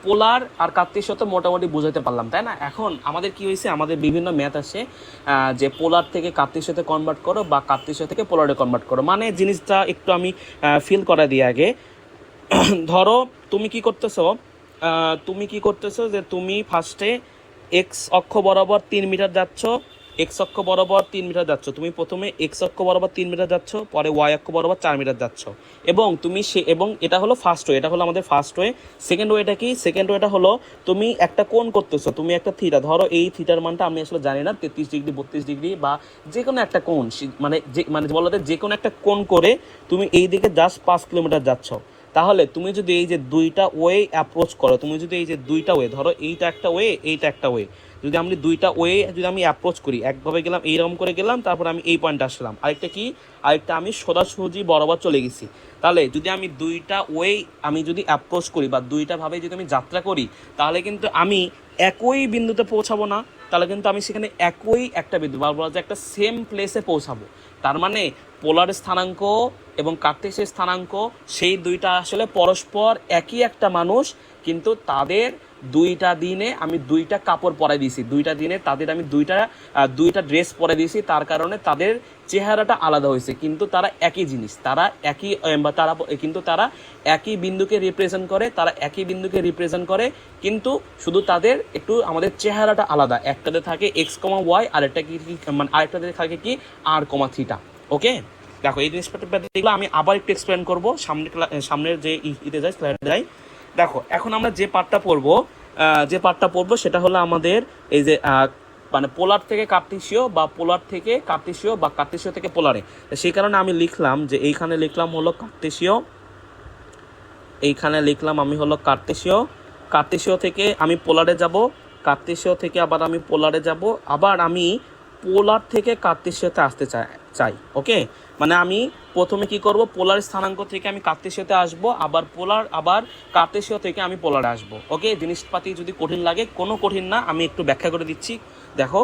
পোলার আর কার্তেশীয় তো মোটামুটি বুঝাতে পারলাম, তাই না? এখন আমাদের কি হয়েছে, আমাদের বিভিন্ন ম্যাথ আছে যে পোলার থেকে কার্তেশীয়তে কনভার্ট করো বা কার্তেশীয় থেকে পোলারে কনভার্ট করো। মানে জিনিসটা একটু আমি ফিল করা দিই আগে। ধরো তুমি কি করতেছো যে তুমি ফার্স্টে এক্স অক্ষ বরাবর 3 মিটার যাচ্ছ, তুমি প্রথমে এক্স অক্ষ বরাবর 3 মিটার যাচ্ছ, পরে ওয়াই অক্ষ বরাবর 4 মিটার যাচ্ছ এবং এটা হলো ফার্স্ট ওয়ে, এটা হলো আমাদের ফার্স্ট ওয়ে। সেকেন্ড ওয়েটা কি? সেকেন্ড ওয়েটা হলো তুমি একটা কোণ করতেছো, তুমি একটা থিটা, ধরো এই থিটার মানটা আমি আসলে জানি না, 33 ডিগ্রি 32 ডিগ্রি বা যে কোনো একটা কোণ, মানে বলতে যে কোনো একটা কোণ করে তুমি এই দিকে জাস্ট 5 কিলোমিটার যাচ্ছ। তাহলে তুমি যদি এই যে দুইটা ওয়ে অ্যাপ্রোচ করো, ধরো এইটা একটা ওয়ে, এইটা একটা ওয়ে, যদি আমি দুইটা ওয়ে আমি অ্যাপ্রোচ করি, একভাবে গেলাম, এইরকম করে গেলাম, তারপর আমি এই পয়েন্টে আসলাম, আরেকটা আমি সোজাসুজি বরাবর চলে গেছি। তাহলে যদি আমি দুইটা ওয়ে আমি যদি অ্যাপ্রোচ করি বা দুইটা ভাবে যদি আমি যাত্রা করি, তাহলে কিন্তু আমি একই বিন্দুতে পৌঁছাবো না, তাহলে কিন্তু আমি সেখানে একই একটা বিন্দু বা বলা যায় একটা সেম প্লেসে পৌঁছাবো। তার মানে পোলার স্থানাঙ্ক এবং কার্তেশীয় স্থানাঙ্ক সেই দুইটা আসলে পরস্পর একই একটা মানুষ, কিন্তু তাদের দুইটা দিনে আমি দুইটা কাপড় পরাই দিয়েছি, দুইটা দিনে তাদের আমি দুইটা ড্রেস পরে দিয়েছি, তার কারণে তাদের চেহারাটা আলাদা হয়েছে, কিন্তু তারা একই জিনিস, তারা একই বিন্দুকে রিপ্রেজেন্ট করে, কিন্তু শুধু তাদের একটু আমাদের চেহারাটা আলাদা, একটাতে থাকে এক্স কমা ওয়াই, আরেকটাতে থাকে কি আর কমা থিটা। ওকে, দেখো এই জিনিসটা আমি আবার একটু এক্সপ্লেন করবো সামনের যে ইতে যাই, স্লাইডে যাই। দেখো এখন আমরা যে পার্টটা পড়বো সেটা হলো আমাদের এই যে মানে পোলার থেকে কার্টেসীয় বা পোলার থেকে কার্টেসীয় বা কার্টেসীয় থেকে পোলারে। সেই কারণে আমি লিখলাম যে এইখানে লিখলাম হলো কার্টেসীয়, এইখানে লিখলাম আমি হলো কার্টেসীয়, কার্টেসীয় থেকে আমি পোলারে যাব, কার্টেসীয় থেকে আবার আমি পোলারে যাব, আবার আমি পোলার থেকে কার্টেসীয়তে আসতে চাই। ওকে, মানে আমি প্রথমে কি করব, পোলার স্থানাঙ্ক থেকে আমি কার্টেসীয়তে আসব, আবার কার্টেসীয় থেকে আমি পোলারে আসব। ওকে, জিনিসপাতি যদি কঠিন লাগে, কোনো কঠিন না, আমি একটু ব্যাখ্যা করে দিচ্ছি। দেখো,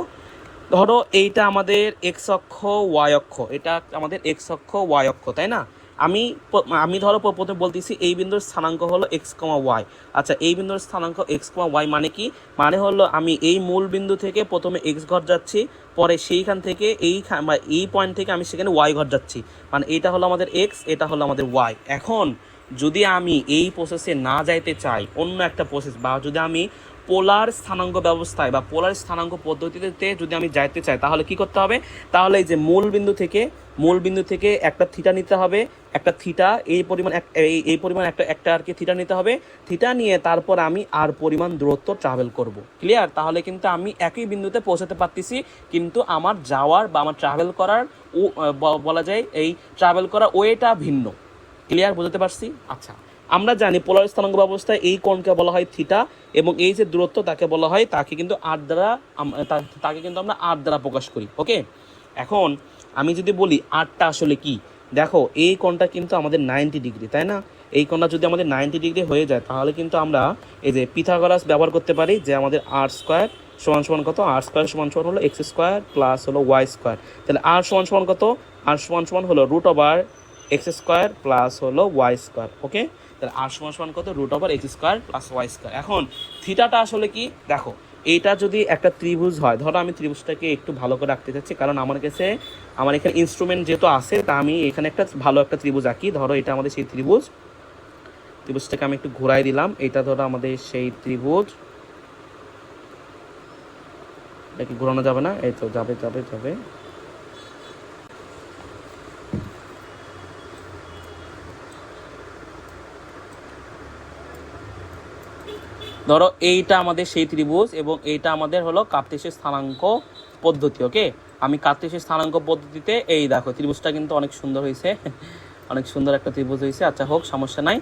ধরো এইটা আমাদের এক্স অক্ষ ওয়াই অক্ষ, এটা আমাদের এক্স অক্ষ ওয়াই অক্ষ, তাই না? আমি ধরো প্রথমে বলতেছি এই বিন্দুর স্থানাঙ্ক হলো এক্স কমা ওয়াই। আচ্ছা, এই বিন্দুর স্থানাঙ্ক এক্স কমা ওয়াই মানে কি? মানে হলো আমি এই মূল বিন্দু থেকে প্রথমে এক্স ঘর যাচ্ছি, পরে সেইখান থেকে এই পয়েন্ট থেকে আমি সেখানে ওয়াই ঘর যাচ্ছি, মানে এটা হলো আমাদের এক্স, এটা হলো আমাদের ওয়াই। এখন যদি আমি এই প্রসেসে না যাইতে চাই, অন্য একটা প্রসেস, বা যদি আমি পোলার স্থানাঙ্ক ব্যবস্থায় বা পোলার স্থানাঙ্ক পদ্ধতিতে যদি আমি যাইতে চাই, তাহলে কি করতে হবে? তাহলে এই যে মূল বিন্দু থেকে একটা থিটা নিতে হবে, একটা থিটা এই পরিমাণ একটা আর কি থিটা নিতে হবে। থিটা নিয়ে তারপর আমি আর পরিমাণ দূরত্ব ট্রাভেল করব। ক্লিয়ার? তাহলে কিন্তু আমি একই বিন্দুতে পৌঁছাতে পারতেছি, কিন্তু আমার যাওয়ার বা আমার ট্রাভেল করার বলা যায় এই ট্রাভেল করার ওয়েটা ভিন্ন। ক্লিয়ার? বুঝতে পারছি? আচ্ছা, আমরা জানি পোলার স্থানাঙ্ক ব্যবস্থায় এই কোণকে বলা হয় থিটা, এবং এই যে দূরত্ব তাকে বলা হয়, তাকে কিন্তু আমরা আর দ্বারা প্রকাশ করি। ওকে, এখন আমি যদি বলি আরটা আসলে কি, দেখো এই কোণটা কিন্তু আমাদের 90 ডিগ্রি, তাই না? এই কোণটা যদি আমাদের 90 ডিগ্রি হয়ে যায়, তাহলে কিন্তু আমরা এই যে পিথাগোরাস ব্যবহার করতে পারি, যে আমাদের আর স্কোয়ার সমান সমান কত? আর স্কোয়ার সমান সমান হলো এক্স স্কোয়ার প্লাস হলো ওয়াই স্কোয়ার। তাহলে আর সমান সমান কত? আর সমান সমান হলো root over x square plus হলো ওয়াই স্কোয়ার। ওকে, তাহলে আর সমান সমান কত? Root over x square plus y square. এখন থিটাটা আসলে কি? দেখো, এইটা যদি একটা ত্রিভুজ হয়, ধরো আমি ত্রিভুজটাকে একটু ভালো করে রাখতে চাচ্ছি, কারণ আমার এখানে ইনস্ট্রুমেন্ট যেহেতু আছে, তা আমি এখানে একটা ভালো একটা ত্রিভুজ আঁকি। ধরো এটা আমাদের সেই ত্রিভুজটাকে আমি একটু ঘোরাই দিলাম। এটা ধরো আমাদের সেই ত্রিভুজ, এটা কি ঘোরানো যাবে না? এই তো যাবে। ধরো এইটা আমাদের সেই ত্রিভুজ, এবং এইটা আমাদের হলো কার্তেশীয় স্থানাঙ্ক পদ্ধতি। ওকে, আমি কার্তেশীয় স্থানাঙ্ক পদ্ধতিতে এই দেখো ত্রিভুজটা কিন্তু অনেক সুন্দর হয়েছে, অনেক সুন্দর একটা ত্রিভুজ হয়েছে। আচ্ছা, হোক, সমস্যা নাই।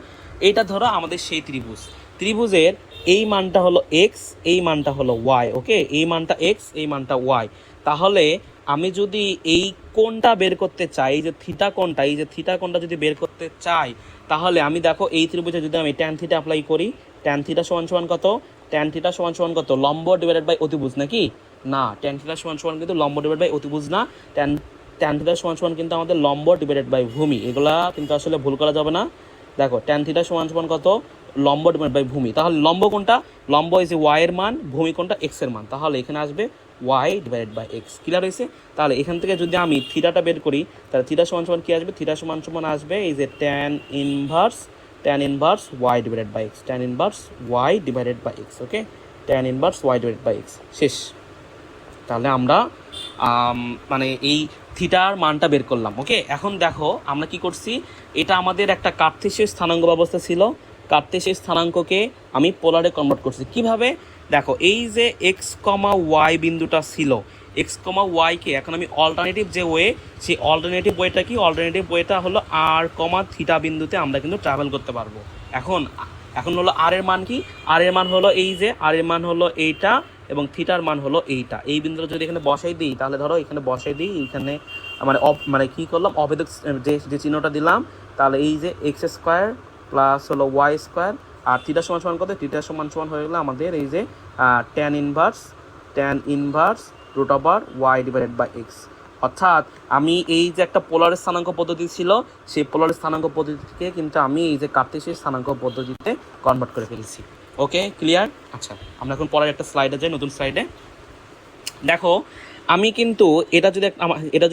এইটা ধরো আমাদের সেই ত্রিভুজের এই মানটা হলো এক্স, এই মানটা হলো ওয়াই। ওকে, এই মানটা এক্স, এই মানটা ওয়াই। তাহলে আমি যদি এই কোণটা বের করতে চাই, এই যে থিটা কোণটা যদি বের করতে চাই, তাহলে আমি দেখো এই ত্রিভুজে যদি আমি ট্যান থিটা অ্যাপ্লাই করি, ট্যান থিটা সমান সমান কত? ট্যান থিটা সমান সমান কত? লম্ব ডিভাইডেড বাই অতিভুজ, নাকি? না, ট্যান থিটা সমান সমান কিন্তু লম্ব ডিভাইডেড বাই অতিভুজ না, ট্যান থিটা সমান সমান কিন্তু আমাদের লম্ব ডিভাইডেড বাই ভূমি। এগুলা কিন্তু আসলে ভুল করা যাবে না। দেখো, ট্যান থিটা সমান সমান কত? লম্ব ডিভাইডেড বাই ভূমি। তাহলে লম্ব কোনটা? লম্ব এই যে ওয়াই এর মান, ভূমি কোনটা? এক্স এর মান। তাহলে এখানে আসবে y divided by x. Clear হয়েছে? তাহলে এখান থেকে যদি আমি থিটাটা বের করি, তাহলে থিটা সমান সমান কি আসবে? থিটা সমান সমান আসবে এই যে tan inverse y divided by x, tan inverse y divided by x. Okay, tan inverse y divided by x. শেষ। তাহলে আমরা মানে এই থিটার মানটা বের করলাম। ওকে, এখন দেখো আমরা কি করছি, এটা আমাদের একটা কার্তেশীয় স্থানাঙ্ক ব্যবস্থা ছিল, কার্তেশীয় স্থানাঙ্ককে আমি পোলারে কনভার্ট করছি। কিভাবে? দেখো, এই যে এক্স কমা ওয়াই বিন্দুটা ছিল, এক্স কমা ওয়াইকে এখন আমি অল্টারনেটিভ যে ওয়ে, সেই অল্টারনেটিভ ওয়েটা কি? অল্টারনেটিভ ওয়েটা হলো আর কমা থিটা বিন্দুতে আমরা কিন্তু ট্রাভেল করতে পারবো। এখন হলো আর এর মান কি? আর এর মান হলো এই যে, আর এর মান হলো এইটা, এবং থিটার মান হলো এইটা। এই বিন্দুটা যদি এখানে বসাই দিই, তাহলে ধরো এখানে বসাই দিই, এইখানে মানে কি করলাম, অভেদক যে চিহ্নটা দিলাম, তাহলে এই যে এক্স স্কোয়ার প্লাস হলো ওয়াই স্কোয়ার, আর থিটা সমান সমান কত? থিটা সমান সমান হয়ে গেলো আমাদের এই যে tan inverse root over y divided by x. অর্থাৎ আমি এই যে একটা পোলার স্থানাঙ্ক পদ্ধতি ছিল, সেই পোলার স্থানাঙ্ক পদ্ধতিকে কিন্তু আমি এই যে কার্তেশীয় স্থানাঙ্ক পদ্ধতিতে কনভার্ট করে ফেলেছি। ওকে, ক্লিয়ার? আচ্ছা, আমরা এখন পরের একটা স্লাইডে যাই, নতুন স্লাইডে। দেখো, আমি কিন্তু এটা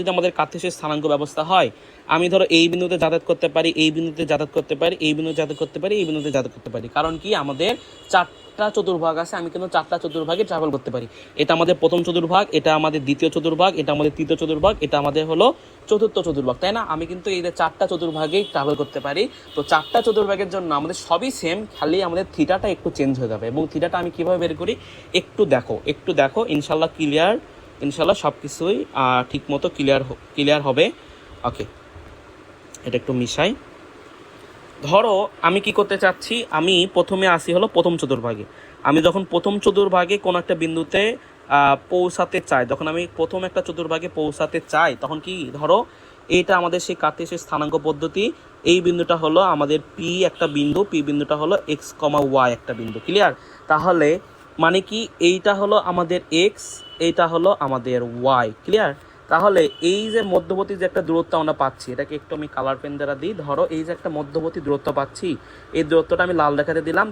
যদি আমাদের কার্তেশীয় স্থানাঙ্ক ব্যবস্থা হয়, আমি ধরো এই বিন্দুতে যাতায়াত করতে পারি, এই বিন্দুতে যাতায়াত করতে পারি, এই বিন্দুতে যাতায়াত করতে পারি, এই বিন্দুতে যাতায়াত করতে পারি। কারণ কি, আমাদের চারটা চতুর্ভাগ আছে, আমি কিন্তু চারটা চতুর্ভাগে ট্রাভেল করতে পারি। এটা আমাদের প্রথম চতুর্ভাগ, এটা আমাদের দ্বিতীয় চতুর্ভাগ, এটা আমাদের তৃতীয় চতুর্ভাগ, এটা আমাদের হলো চতুর্থ চতুর্ভাগ, তাই না? আমি কিন্তু এই যে চারটা চতুর্ভাগেই ট্রাভেল করতে পারি। তো চারটা চতুর্ভাগের জন্য আমাদের সবই সেম, খালি আমাদের থিটাটা একটু চেঞ্জ হয়ে যাবে। এবং থিটাটা আমি কিভাবে বের করি একটু দেখো, ইনশাল্লাহ সব কিছুই ঠিক মতো ক্লিয়ার হবে। ওকে, এটা একটু মিশাই। ধরো আমি কি করতে চাচ্ছি, আমি প্রথমে আসি হলো প্রথম চতুর্ভাগে। আমি যখন প্রথম চতুর্ভাগে কোনো একটা বিন্দুতে পৌঁছাতে চাই, যখন আমি প্রথম একটা চতুর্ভাগে পৌঁছাতে চাই, তখন কি ধরো এইটা আমাদের সেই কার্তেশীয় স্থানাঙ্ক পদ্ধতি। এই বিন্দুটা হলো আমাদের পি একটা বিন্দু, পি বিন্দুটা হলো এক্স কমা ওয়াই একটা বিন্দু। ক্লিয়ার? তাহলে মানে কি, এইটা হলো আমাদের এক্স, এইটা হলো আমাদের ওয়াই। ক্লিয়ার? তাহলে এই যে মধ্যবর্তী যে একটা দূরত্ব আমরা পাচ্ছি, এটাকে একটু আমি কালার পেন দ্বারা দিই। ধরো এই যে একটা মধ্যবর্তী দূরত্ব পাচ্ছি, এই দূরত্বটা আমি লাল রেখাতে দিলাম।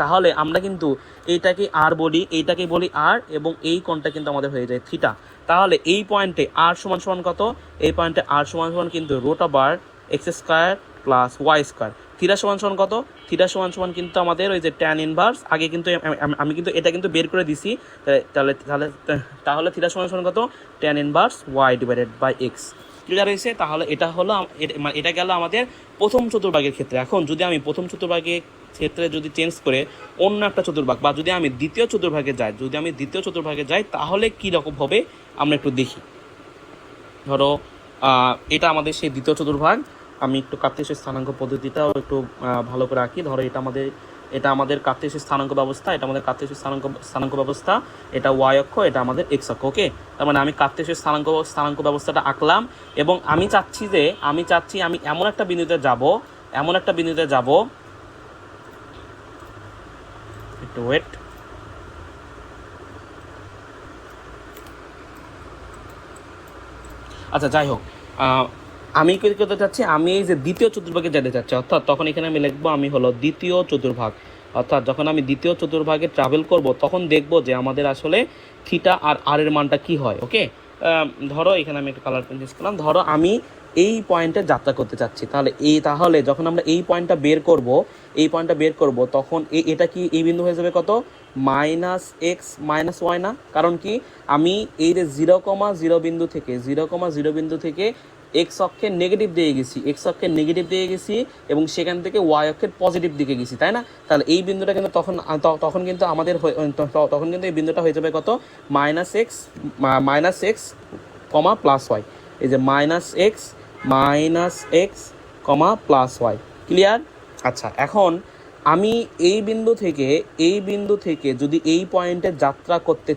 তাহলে আমরা কিন্তু এইটাকে আর বলি, এইটাকে বলি আর, এবং এই কোণটা কিন্তু আমাদের হয়ে যায় থিটা। তাহলে এই পয়েন্টে আর সমান সমান কত? এই পয়েন্টে আর সমান সমান কিন্তু root over x square plus y square. Theta সমান সমান কত? থিটা সমান সমান কিন্তু আমাদের ওই যে ট্যান ইনভার্স, আগে কিন্তু আমি কিন্তু এটা কিন্তু বের করে দিছি। তাহলে থিটা সমান সমান কত? Tan inverse y divided by x. Clear হয়েছে? তাহলে এটা হলো এটা গেল আমাদের প্রথম চতুর্ভাগের ক্ষেত্রে। এখন যদি আমি প্রথম চতুর্ভাগের ক্ষেত্রে যদি চেঞ্জ করে অন্য একটা চতুর্ভাগ, বা যদি আমি দ্বিতীয় চতুর্ভাগে যাই, তাহলে কী রকম হবে আমরা একটু দেখি। ধরো এটা আমাদের সেই দ্বিতীয় চতুর্ভাগ। আমি একটু কার্তেশীয় স্থানাঙ্ক পদ্ধতিটাও একটু ভালো করে আঁকি। ধরো এটা আমাদের কার্তেশীয় স্থানাঙ্ক ব্যবস্থা, এটা আমাদের কার্তেশীয় স্থানাঙ্ক ব্যবস্থা, এটা ওয়াই অক্ষ, এটা আমাদের এক্স অক্ষ। ওকে, তার মানে আমি কার্তেশীয় স্থানাঙ্ক ব্যবস্থাটা আঁকলাম, এবং আমি চাচ্ছি আমি এমন একটা বিন্দুতে যাব, একটু ওয়েট। আচ্ছা, যাই হোক, আমি কি করতে চাচ্ছি, আমি এই যে দ্বিতীয় চতুর্ভাগে যেতে চাচ্ছি, অর্থাৎ তখন এখানে আমি লিখবো আমি হলো দ্বিতীয় চতুর্ভাগ। অর্থাৎ যখন আমি দ্বিতীয় চতুর্ভাগে ট্রাভেল করব, তখন দেখবো যে আমাদের আসলে থিটা আর এর মানটা কি হয়। ওকে, ধরো এখানে আমি একটু কালার পেন ইউজ করলাম। ধরো আমি এই পয়েন্টে যাত্রা করতে চাচ্ছি, তাহলে যখন আমরা এই পয়েন্টটা বের করব, তখন এটা কি এই বিন্দু হয়ে যাবে কত? মাইনাস এক্স মাইনাস ওয়াই না? কারণ কি, আমি এই যে 0,0 বিন্দু থেকে এক্স অক্ষের নেগেটিভ দিয়ে গেছি, এবং সেখান থেকে ওয়াই অক্ষের পজিটিভ দিকে গেছি, তাই না? তাহলে এই বিন্দুটা কিন্তু তখন কিন্তু আমাদের তখন কিন্তু এই বিন্দুটা হয়ে যাবে কত? Minus x comma plus y. এই যে minus x comma plus y. Clear? আচ্ছা, এখন আমি এই বিন্দু থেকে যদি এই পয়েন্টে যাত্রা করতে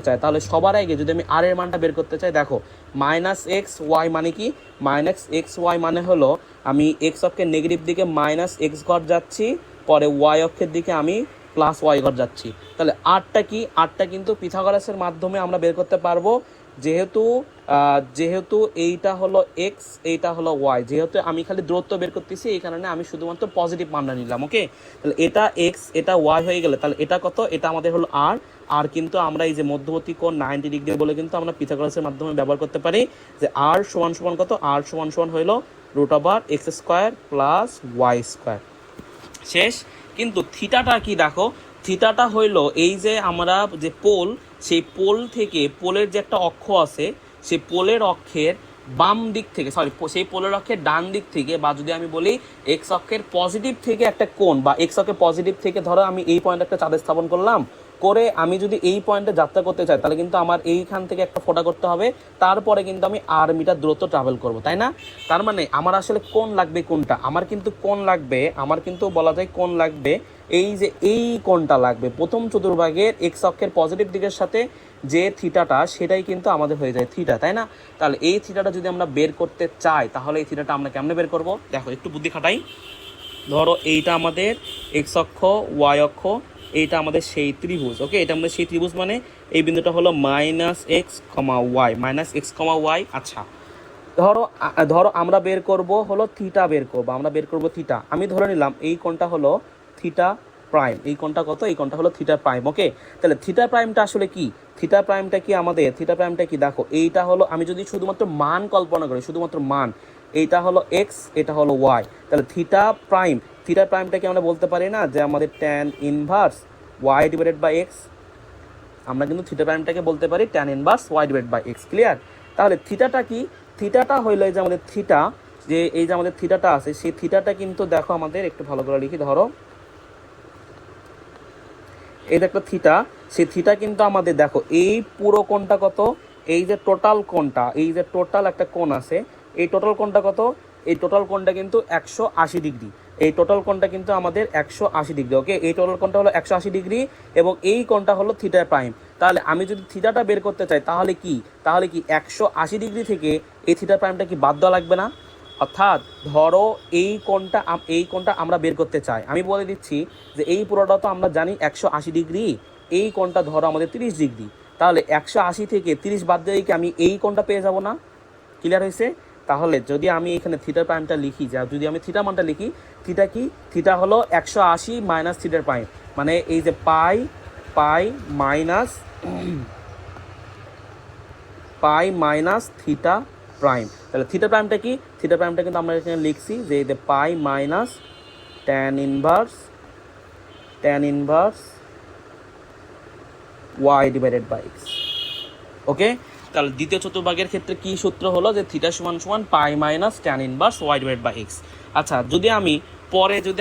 চাই, তাহলে সবার আগে যদি আমি আর এর মানটা বের করতে চাই, দেখো মাইনাস এক্স ওয়াই মানে কি? মাইনাস এক্স ওয়াই মানে হলো আমি এক্স অক্ষের নেগেটিভ দিকে মাইনাস এক্স ঘর যাচ্ছি, পরে ওয়াই অক্ষের দিকে আমি প্লাস ওয়াই ঘর যাচ্ছি। তাহলে আরটা কি? আরটা কিন্তু পিথাগোরাসের মাধ্যমে আমরা বের করতে পারবো। যেহেতু এইটা হলো এক্স, এইটা হলো ওয়াই, যেহেতু আমি খালি দূরত্ব বের করতেছি, এই কারণে আমি শুধুমাত্র পজিটিভ মানটা নিলাম। ওকে, তাহলে এটা এক্স, এটা ওয়াই হয়ে গেলে, তাহলে এটা কত? এটা আমাদের হলো আর কিন্তু আমরা এই যে মধ্যবর্তী কোণ 90 ডিগ্রি বলে কিন্তু আমরা পিথাগোরাসের মাধ্যমে ব্যবহার করতে পারি যে আর সমান সমান কত? আর সমান সমান হইলো root over x square plus y square. শেষ। কিন্তু থিটাটা কি দেখো, থিটাটা হইলো এই যে আমরা যে সেই পোলের যে একটা অক্ষ আছে, সেই পোলের অক্ষের বাম দিক থেকে, সেই পোলের অক্ষের ডান দিক থেকে, বা যদি আমি বলি এক্স অক্ষের পজিটিভ থেকে একটা কোণ, বা এক্স অক্ষের পজিটিভ থেকে ধরো আমি এই পয়েন্টে একটা চাঁদ স্থাপন করলাম, করে আমি যদি এই পয়েন্টে যাত্রা করতে চাই, তাহলে কিন্তু আমার এইখান থেকে একটা ফোঁটা করতে হবে, তারপরে কিন্তু আমি আর মিটার দূরত্ব ট্রাভেল করব, তাই না? তার মানে আমার আসলে কোণ লাগবে কোনটা? আমার কিন্তু বলা যায় কোণ লাগবে এই যে এই কোণটা লাগবে। প্রথম চতুর্ভাগের এক্স অক্ষের পজিটিভ দিকের সাথে যে থিটাটা, সেটাই কিন্তু আমাদের হয়ে যায় থিটা, তাই না? তাহলে এই থিটাটা যদি আমরা বের করতে চাই, তাহলে এই থিটাটা আমরা কেমনে বের করব? দেখো একটু বুদ্ধি খাটাই। ধরো এইটা আমাদের এক্স অক্ষ, ওয়াই অক্ষ, এইটা আমাদের সেই ত্রিভুজ। ওকে, এটা আমাদের সেই ত্রিভুজ, মানে এই বিন্দুটা হলো মাইনাস এক্স কমা ওয়াই। আচ্ছা, ধরো আমরা বের করব হলো থিটা, আমরা বের করব থিটা। আমি ধরে নিলাম এই কোণটা হলো থিটা, প্রাইম। এই কোণটা কত? এই কোণটা হলো থিটা প্রাইম। ওকে, তাহলে থিটা প্রাইমটা আসলে কি? থিটা প্রাইমটা কি আমাদের? থিটা প্রাইমটা কি দেখো, এইটা হলো, আমি যদি শুধুমাত্র মান কল্পনা করি, শুধুমাত্র মান, এইটা হলো এক্স, এটা হলো ওয়াই, তাহলে থিটা প্রাইমটা কি আমরা বলতে পারি না যে আমাদের tan inverse y divided by x? আমরা কিন্তু থিটা প্রাইমটাকে বলতে পারি tan inverse y divided by x. Clear? তাহলে থিটাটা কি? থিটাটা হইলো এই যে আমাদের থিটা, যে এই যে আমাদের থিটাটা আছে, সেই থিটাটা কিন্তু দেখো আমাদের, একটু ভালো করে লিখি, ধরো এই যে একটা থিটা, সেই থিটা কিন্তু আমাদের দেখো এই পুরো কোণটা কত? এই যে টোটাল কোণটা, এই যে টোটাল একটা কোণ আছে, এই টোটাল কোণটা কত? এই টোটাল কোণটা কিন্তু 180 ডিগ্রি। এই টোটাল কোণটা কিন্তু আমাদের 180 ডিগ্রি। ওকে, এই টোটাল কোণটা হলো 180 ডিগ্রি এবং এই কোণটা হলো থিটা প্রাইম। তাহলে আমি যদি থিটাটা বের করতে চাই তাহলে কি 180 ডিগ্রি থেকে এই থিটা প্রাইমটা কি বাদ দেওয়া লাগবে না? অর্থাৎ ধরো এই কোণটা আমরা বের করতে চাই, আমি বলে দিচ্ছি যে এই পুরোটা তো আমরা জানি 180 ডিগ্রি, এই কোণটা ধরো আমাদের 30 ডিগ্রি, তাহলে 180 থেকে 30 বাদ দিয়ে কি আমি এই কোণটা পেয়ে যাব না? ক্লিয়ার হয়েছে? তাহলে যদি আমি এখানে থিটা প্রাইমটা লিখি, যা যদি আমি থিটা মানটা লিখি, থিটা কি? থিটা হলো 180 মাইনাস থিটার প্রাইম, মানে এই যে পাই মাইনাস থিটা প্রাইম। তাহলে থিটা প্রাইমটা কি? থিটা প্রাইমটা কিন্তু আমরা এখানে লিখছি যে এই যে pi minus tan inverse y divided by x. Okay, তাহলে দ্বিতীয় চতুর্ভাগের ক্ষেত্রে কি সূত্র হলো যে থিটা সমান সমান pi minus tan inverse y divided by x. আচ্ছা, যদি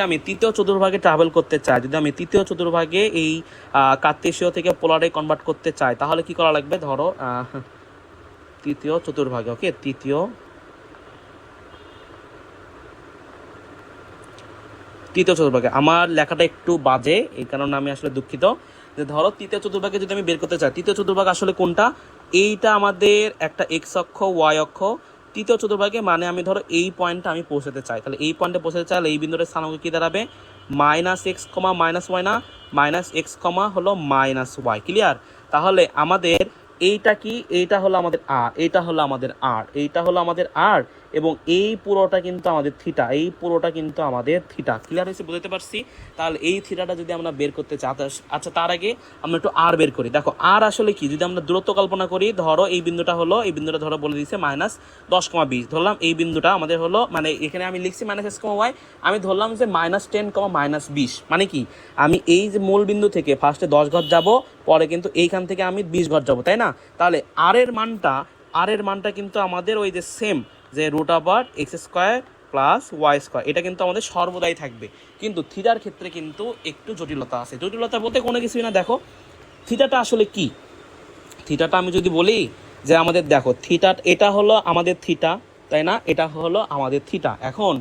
আমি তৃতীয় চতুর্ভাগে ট্রাভেল করতে চাই, যদি আমি তৃতীয় চতুর্ভাগে এই কার্তেশীয় থেকে পোলারে কনভার্ট করতে চাই, তাহলে কি করা লাগবে? ধরো তৃতীয় চতুর্ভাগে, ওকে, তৃতীয় চতুর্ভাগে আমার লেখাটা একটু বাজে, এই কারণে আমি আসলে দুঃখিত। যে ধরো তৃতীয় চতুর্ভাগে যদি আমি বের করতে চাই, তৃতীয় চতুর্ভাগ আসলে কোনটা? এইটা আমাদের একটা এক্স অক্ষ, ওয়াই অক্ষ। তৃতীয় চতুর্ভাগে মানে আমি ধরো এই পয়েন্টটা আমি পৌঁছাতে চাই, তাহলে এই পয়েন্টে পৌঁছাতে চাইলে এই বিন্দুর স্থানাঙ্ক কি দাঁড়াবে? Minus x comma minus y, না মাইনাস এক্স কমা হলো মাইনাস ওয়াই। ক্লিয়ার? তাহলে আমাদের এইটা কি? এইটা হলো আমাদের আর, এইটা হলো আমাদের আর, এইটা হলো আমাদের আর, এবং এই পুরোটা কিন্তু আমাদের থিটা, এই পুরোটা কিন্তু আমাদের থিটা। ক্লিয়ার হয়েছে? বুঝতে পারছি? তাহলে এই থিটাটা যদি আমরা বের করতে চাই, আচ্ছা তার আগে আমরা একটু আর বের করি। দেখো আর আসলে কি, যদি আমরা দূরত্ব কল্পনা করি, ধরো এই বিন্দুটা ধরো বলে দিচ্ছে মাইনাস 10,20, ধরলাম এই বিন্দুটা আমাদের হলো, মানে এখানে আমি লিখছি মাইনাস এক্স কমা ওয়াই, আমি ধরলাম যে মাইনাস 10, মাইনাস 20, মানে কি আমি এই যে মূল বিন্দু থেকে ফার্স্টে 10 ঘর যাব, পরে কিন্তু এইখান থেকে আমি 20 ঘর যাব, তাই না? তাহলে আর এর মানটা কিন্তু আমাদের ওই যে সেম, যে root over x square plus y square, এটা কিন্তু আমাদের সর্বদাই থাকবে। কিন্তু থিটার ক্ষেত্রে কিন্তু একটু জটিলতা আছে। জটিলতা বলতে কোনো কিছুই না। দেখো থিটাটা আসলে কি? থিটাটা আমি যদি বলি যে আমাদের দেখো থিটা, এটা হলো আমাদের থিটা, তাই না? এটা হলো আমাদের থিটা। এখন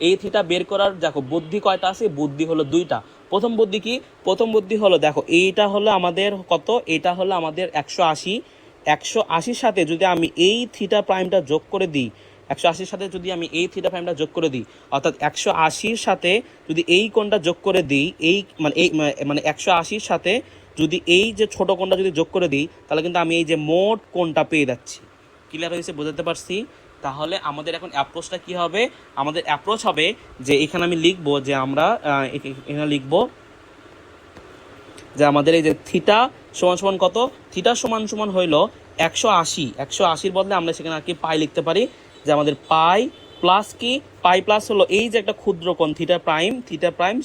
এই থিটা বের করার দেখো বুদ্ধি কয়টা আছে? বুদ্ধি হলো দুইটা। প্রথম বুদ্ধি কি? প্রথম বুদ্ধি হলো দেখো এইটা হলো আমাদের কত? এটা হলো আমাদের 180 সাথে যদি আমি এই থিটা প্রাইমটা যোগ করে দিই, 180 সাথে যদি আমি এই থিটা প্রাইমটা যোগ করে দিই, অর্থাৎ 180 সাথে যদি এই কোণটা যোগ করে দিই, এই মানে 180 সাথে যদি এই যে ছোট কোণটা যদি যোগ করে দিই, তাহলে কিন্তু আমি এই যে মোট কোণটা পেয়ে যাচ্ছি। ক্লিয়ার হয়েছে? বুঝতে পারছি? তাহলে আমাদের এখন অ্যাপ্রোচটা কি হবে? আমাদের অ্যাপ্রোচ হবে যে এখানে আমি লিখবো যে আমরা এখানে লিখবো যে আমাদের এই যে থিটা সমান সমান কত? থিটা সমান সমান হইল 180 বদলে আমরা সেখানে আর কি পাই লিখতে পারি, যে আমাদের পাই প্লাস কি? পাই প্লাস হলো এই যে একটা ক্ষুদ্র কোণ থিটা প্রাইম,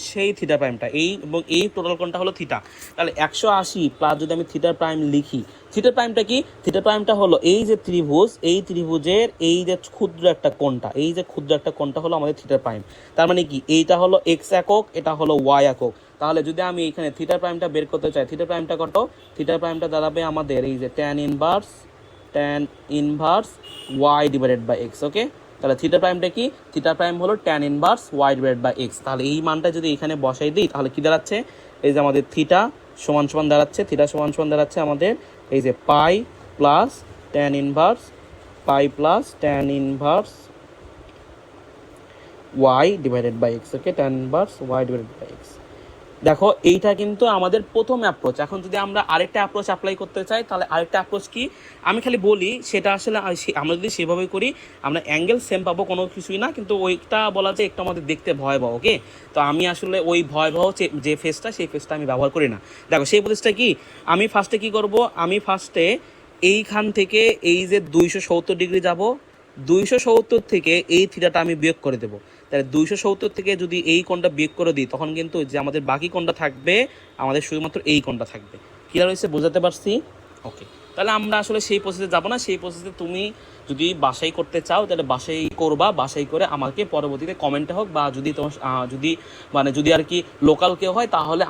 সেই থিটা প্রাইমটা এই, এবং এই টোটাল কোণটা হলো থিটা। তাহলে 180 প্লাস যদি আমি থিটা প্রাইম লিখি, থিটা প্রাইমটা কি? থিটা প্রাইমটা হলো এই যে ত্রিভুজ, এই ত্রিভুজের এই যে ক্ষুদ্র একটা কোণটা, এই যে ক্ষুদ্র একটা কোণটা হলো আমাদের থিটা প্রাইম। তার মানে কি? এইটা হলো এক্স একক, এটা হলো ওয়াই একক। তাহলে যদি আমি এখানে থিটা প্রাইমটা বের করতে চাই, থিটা প্রাইমটা কত? থিটা প্রাইমটা দাঁড়াবে আমাদের এই যে tan inverse y divided by x. Okay, তাহলে থিটা প্রাইমটা কি? থিটা প্রাইম হলো tan inverse y divided by x. তাহলে এই মানটা যদি এখানে বসাই দিই, তাহলে কি দাঁড়াচ্ছে? এই যে আমাদের থিটা সমান সমান দাঁড়াচ্ছে আমাদের এই যে pi plus tan inverse y divided by x. Okay, tan inverse y divided by x. দেখো এইটা কিন্তু আমাদের প্রথম অ্যাপ্রোচ। এখন যদি আমরা আরেকটা অ্যাপ্রোচ অ্যাপ্লাই করতে চাই, তাহলে আরেকটা অ্যাপ্রোচ কি, আমি খালি বলি সেটা আসলে আমরা যদি সেভাবে করি আমরা অ্যাঙ্গেল সেম পাবো, কোনো কিছুই না, কিন্তু ওইটা বলা যায় একটু আমাদের দেখতে ভয়াবহ। ওকে, তো আমি আসলে ওই ভয়াবহ যে ফেসটা, সেই ফেসটা আমি ব্যবহার করি না। দেখো সেই প্রসেসটা কি, আমি ফার্স্টে কি করব, আমি ফার্স্টে এইখান থেকে এই যে 270 ডিগ্রি যাব, 270 থেকে এই থিটাটা আমি বিয়োগ করে দেবো। তাহলে 270 থেকে যদি এই কোণটা বিয়োগ করে দিই, তখন কিন্তু যে আমাদের বাকি কোণটা থাকবে, আমাদের শুধুমাত্র এই কোণটা থাকবে। ক্লিয়ার হয়েছে, বোঝাতে পারছি? ওকে, তাহলে আমরা আসলে সেই প্রসেসে যাব না। সেই প্রসেসে তুমি যদি বাসাই করতে চাও তাহলে বাসাই করবা, বাসাই করে আমাকে পরবর্তীতে কমেন্টে হোক, বা যদি তোমার যদি আর কি লোকাল কেউ হয় তাহলে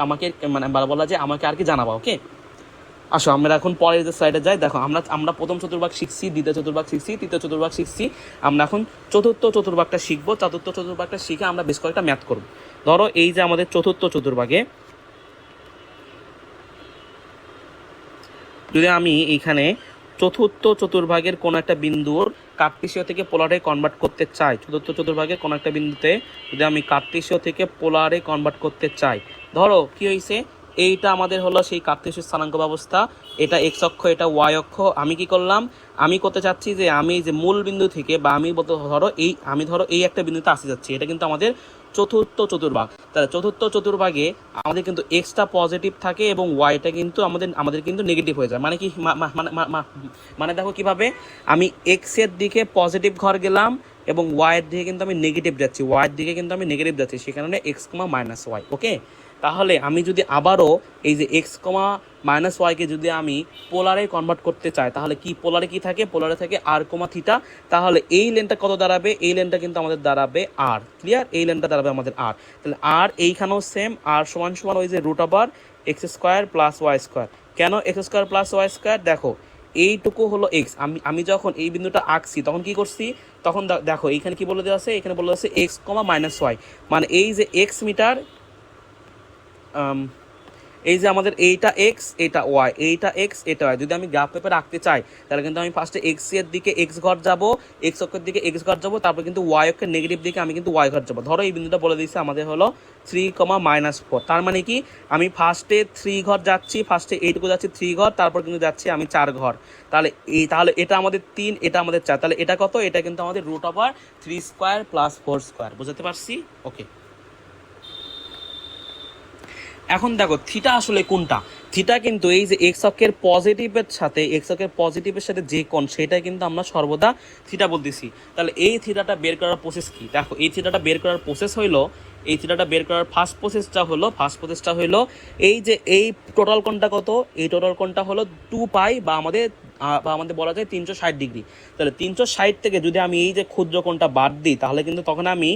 আমাকে মানে বলা যায় আমাকে আর কি জানাবা। ওকে, আসো আমরা এখন পরের যে স্লাইডে যাই। দেখো আমরা প্রথম চতুর্ভাগ শিখছি, দ্বিতীয় চতুর্ভাগ শিখছি, তৃতীয় চতুর্ভাগ শিখছি, আমরা এখন চতুর্থ চতুর্ভাগটা শিখবো। চতুর্থ চতুর্ভাগটা শিখে আমরা বেশ কয়েকটা ম্যাথ করব। ধরো এই যে আমাদের চতুর্থ চতুর্ভাগে যদি আমি এইখানে চতুর্থ চতুর্ভাগের কোনো একটা বিন্দুর কার্টেসীয় থেকে পোলারে কনভার্ট করতে চাই, চতুর্থ চতুর্ভাগের কোনো একটা বিন্দুতে যদি আমি কার্টেসীয় থেকে পোলারে কনভার্ট করতে চাই, ধরো কি হয়েছে, এইটা আমাদের হলো সেই কার্টেসীয় স্থানাঙ্ক ব্যবস্থা, এটা এক্স অক্ষ, এটা ওয়াই অক্ষ। আমি কি করলাম, আমি করতে চাচ্ছি যে আমি যে মূল বিন্দু থেকে, বা আমি ধরো এই একটা বিন্দুতে আসতে যাচ্ছি, এটা কিন্তু আমাদের চতুর্থ চতুর্ভাগ। তাহলে চতুর্থ চতুর্ভাগে আমাদের কিন্তু এক্সটা পজিটিভ থাকে এবং ওয়াইটা কিন্তু আমাদের কিন্তু নেগেটিভ হয়ে যায়। মানে কি, মানে দেখো কিভাবে, আমি এক্স এর দিকে পজিটিভ ঘর গেলাম এবং ওয়াইয়ের দিকে কিন্তু আমি নেগেটিভ যাচ্ছি, সে কারণে এক্স কমা মাইনাস ওয়াই। ওকে, তাহলে আমি যদি আবারও এই যে এক্স কমা মাইনাস ওয়াইকে যদি আমি পোলারে কনভার্ট করতে চাই, তাহলে কি পোলারে কি থাকে, পোলারে থাকে আর কমা থিটা। তাহলে এই লেনটা কত দাঁড়াবে, এই লেনটা কিন্তু আমাদের দাঁড়াবে আর। ক্লিয়ার, এই লেনটা দাঁড়াবে আমাদের আর। তাহলে আর এইখানেও সেম, আর সমান সমান ওই যে root over x square plus y square. কেন x square plus y square, দেখো এইটুকু হলো এক্স। আমি যখন এই বিন্দুটা আঁকছি তখন কি করছি, তখন দেখো এইখানে কি বলে দেওয়া আছে, এখানে বলে দেওয়া আছে এক্স কমা মাইনাস ওয়াই, মানে এই যে এক্স মিটার, এই যে আমাদের এইটা এক্স, এটা ওয়াই, এইটা এক্স, এটা ওয়াই। যদি আমি গ্রাফ পেপারে আঁকতে চাই তাহলে কিন্তু আমি ফার্স্টে এক্স এর দিকে এক্স ঘর যাব, এক্স অক্ষের দিকে এক্স ঘর যাব, তারপর কিন্তু ওয়াই অক্ষের নেগেটিভ দিকে আমি কিন্তু ওয়াই ঘর যাব। ধরো এই বিন্দুটা বলে দিচ্ছে আমাদের হলো 3,-4, তার মানে কি আমি ফার্স্টে 3 ঘর যাচ্ছি, ফার্স্টে এইটুকু যাচ্ছি 3 ঘর, তারপর কিন্তু যাচ্ছি আমি 4 ঘর। তাহলে এটা আমাদের 3, এটা আমাদের 4, তাহলে এটা কত, এটা কিন্তু আমাদের root over 3 square plus 4 square. বুঝতে পারছি? ওকে, এখন দেখো থিটা আসলে কোনটা। থিটা কিন্তু এই যে এক্স অক্ষের পজিটিভের সাথে যে কোণ, সেটা কিন্তু আমরা সর্বদা থিটা বলতেছি। তাহলে এই থিটাটা বের করার প্রসেস কি, দেখো এই থিটাটা বের করার প্রসেস হইলো, এই থিটাটা বের করার ফার্স্ট প্রসেসটা হলো এই যে এই টোটাল কোণটা কত, এই টোটাল কোণটা হলো 2 পাই, বা আমাদের বলা যায় 360 ডিগ্রি। তাহলে 360 থেকে যদি আমি এই যে ক্ষুদ্র কোণটা বাদ দিই, তাহলে কিন্তু তখন আমি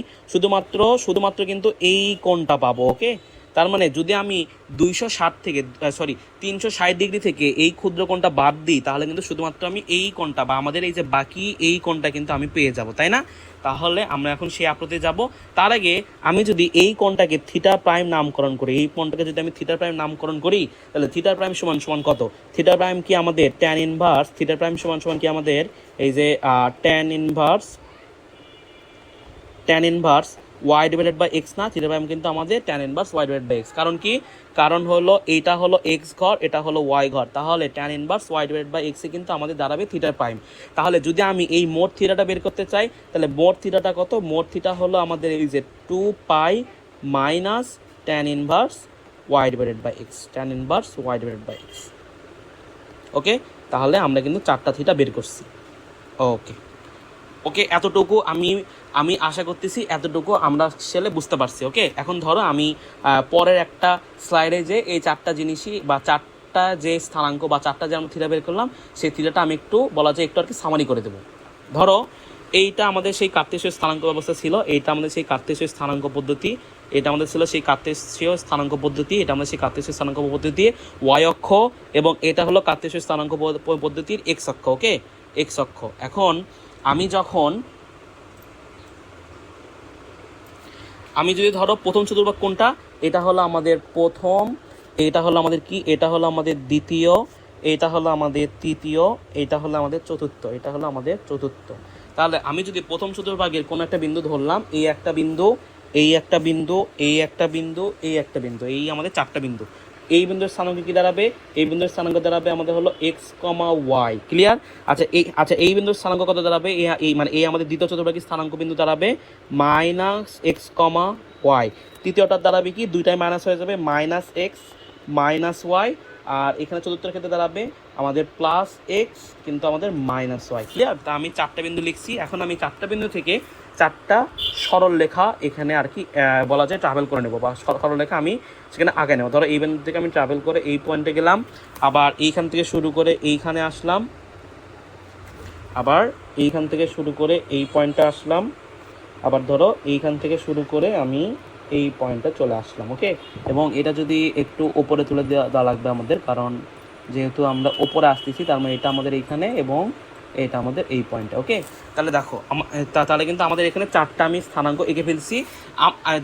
শুধুমাত্র কিন্তু এই কোণটা পাবো। ওকে, তার মানে যদি আমি 360 ডিগ্রি থেকে এই ক্ষুদ্র কোণটা বাদ দিই, তাহলে কিন্তু শুধুমাত্র আমি এই কোণটা, বা আমাদের এই যে বাকি এই কোণটা কিন্তু আমি পেয়ে যাব, তাই না? তাহলে আমরা এখন সেই অ্যাপ্রোচে যাব। তার আগে আমি যদি এই কোণটাকে থিটা প্রাইম নামকরণ করি, তাহলে থিটা প্রাইম সমান কত, থিটা প্রাইম কি আমাদের ট্যান ইনভার্স, থিটা প্রাইম সমান কি আমাদের এই যে tan inverse y divided by x না, থিটা প্রাইম কিন্তু আমাদের tan inverse y divided by x। কারণ হলো এইটা হলো x ঘর, এটা হলো y ঘর, তাহলে tan inverse y divided by x এ কিন্তু আমাদের দাঁড়াবে থিটা প্রাইম। তাহলে যদি আমি এই মোট থিটাটা বের করতে চাই, তাহলে মোট থিটাটা কত, মোট থিটা হলো আমাদের এই যে 2 minus tan inverse y divided by x, tan inverse y divided by x। Okay, তাহলে আমরা কিন্তু 4টা থিটা বের করছি। ওকে, এতটুকু আমি আশা করতেছি এতটুকু আমরা আসলে বুঝতে পারছি। ওকে, এখন ধরো আমি পরের একটা স্লাইডে যে এই 4টা জিনিসই, বা 4টা যে স্থানাঙ্ক, বা 4টা যে আমরা থিটা বের করলাম, সেই থিটাটা আমি একটু বলা যায় একটু আর কি সামারি করে দেবো। ধরো এইটা আমাদের সেই কার্তেশীয় স্থানাঙ্ক ব্যবস্থা ছিল, এইটা আমাদের সেই কার্তেশীয় স্থানাঙ্ক পদ্ধতি, এটা আমাদের ছিল সেই কার্তেশীয় স্থানাঙ্ক পদ্ধতি, এটা আমাদের সেই কার্তেশীয় স্থানাঙ্ক পদ্ধতি ওয়াই অক্ষ, এবং এটা হলো কার্তেশীয় স্থানাঙ্ক পদ্ধতির এক্স অক্ষ। ওকে, এক্স অক্ষ। এখন আমি যদি ধরো প্রথম চতুর্ভাগ কোনটা, এটা হলো আমাদের প্রথম, এটা হলো আমাদের কি, এটা হলো আমাদের দ্বিতীয়, এটা হলো আমাদের তৃতীয়, এটা হলো আমাদের চতুর্থ। তাহলে আমি যদি প্রথম চতুর্ভাগের কোনো একটা বিন্দু ধরলাম, এই একটা বিন্দু, এই একটা বিন্দু, এই একটা বিন্দু, এই একটা বিন্দু, এই আমাদের 4টা বিন্দু। এই বিন্দুর স্থানাঙ্ক কি দাঁড়াবে? এই বিন্দুর স্থানাঙ্ক দাঁড়াবে আমাদের হলো x, y। ক্লিয়ার? আচ্ছা এই বিন্দুর স্থানাঙ্ক কত দাঁড়াবে? এই মানে এই আমাদের দ্বিতীয় চতুর্ভাগী স্থানাঙ্ক বিন্দু দাঁড়াবে -x, y। তৃতীয়টার দাঁড়াবে কি? দুইটাই মাইনাস হয়ে যাবে, -x, -y। আর এখানে চতুর্থের ক্ষেত্রে দাঁড়াবে আমাদের +x, কিন্তু আমাদের -y। ক্লিয়ার? তা আমি 4টা বিন্দু লিখছি। এখন আমি 4টা বিন্দু থেকে 4টা সরল রেখা এখানে আর কি বলা যায় ট্রাভেল করে নেব, বা সরল রেখা আমি সেখানে আগে নেব। ধরো এই বিন্দু থেকে আমি ট্রাভেল করে এই পয়েন্টে গেলাম, আবার এইখান থেকে শুরু করে এইখানে আসলাম, আবার এইখান থেকে শুরু করে এই পয়েন্টে আসলাম, আবার ধরো এইখান থেকে শুরু করে আমি এই পয়েন্টে চলে আসলাম। ওকে, এবং এটা যদি একটু ওপরে তুলে দেওয়া লাগবে আমাদের, কারণ যেহেতু আমরা ওপরে আসতেছি তার মানে এটা আমাদের এইখানে এবং এটা আমাদের এই পয়েন্টে। ওকে, তাহলে দেখো তাহলে কিন্তু আমাদের এখানে 4টা আমি স্থানাঙ্ক এঁকে ফেলছি।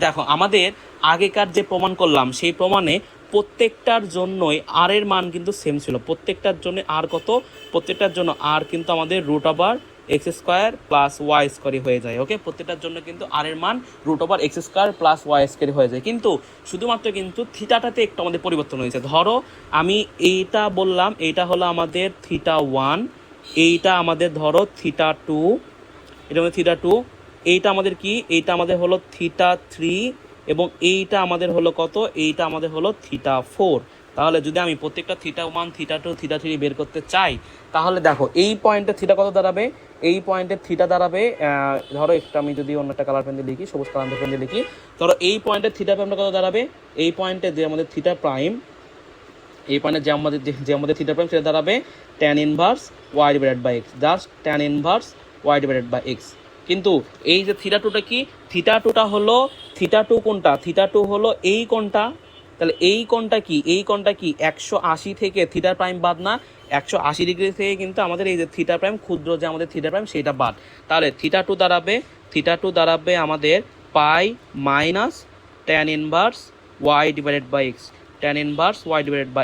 দেখো আমাদের আগেকার যে প্রমাণ করলাম সেই প্রমাণে প্রত্যেকটার জন্যই আর এর মান কিন্তু সেম ছিল। প্রত্যেকটার জন্য আর কত? প্রত্যেকটার জন্য আর কিন্তু আমাদের √x² + y² হয়ে যায়। ওকে, প্রত্যেকটার জন্য কিন্তু আর এর মান √x² + y² হয়ে যায়। কিন্তু শুধুমাত্র কিন্তু থিটাটাতে একটু আমাদের পরিবর্তন হয়েছে। ধরো আমি এইটা বললাম, এইটা হলো আমাদের θ1, এইটা আমাদের ধরো θ2, এটা আমাদের θ2, এইটা আমাদের কি? এইটা আমাদের হলো θ3, এবং এইটা আমাদের হলো কত? এইটা আমাদের হলো θ4। তাহলে যদি আমি প্রত্যেকটা θ1, θ2, θ3 বের করতে চাই, তাহলে দেখো এই পয়েন্টে থিটা কত দাঁড়াবে? এই পয়েন্টে থিটা দাঁড়াবে, ধরো একটু আমি যদি অন্য একটা কালার পেন দিয়ে লিখি, সবুজ কালার পেন দিয়ে লিখি, ধরো এই পয়েন্টে থিটা প্রাইমটা কত দাঁড়াবে? এই পয়েন্টে যে আমাদের থিটা প্রাইম, এই পয়েন্টে যে আমাদের থিটা প্রাইম সেটা দাঁড়াবে tan inverse y/x, just tan inverse y/x। কিন্তু এই যে θ2টা কি? θ2টা হলো, θ2 কোনটা? θ2 হলো এই কোণটা। তাহলে এই কোণটা কি? এই কোণটা কি 180 থেকে থিটা প্রাইম বাদ না? 180 ডিগ্রি থেকে কিন্তু আমাদের এই যে থিটা প্রাইম, ক্ষুদ্র যে আমাদের থিটা প্রাইম সেটা বাদ। তাহলে θ2 দাঁড়াবে আমাদের pi minus tan inverse y/x, tan inverse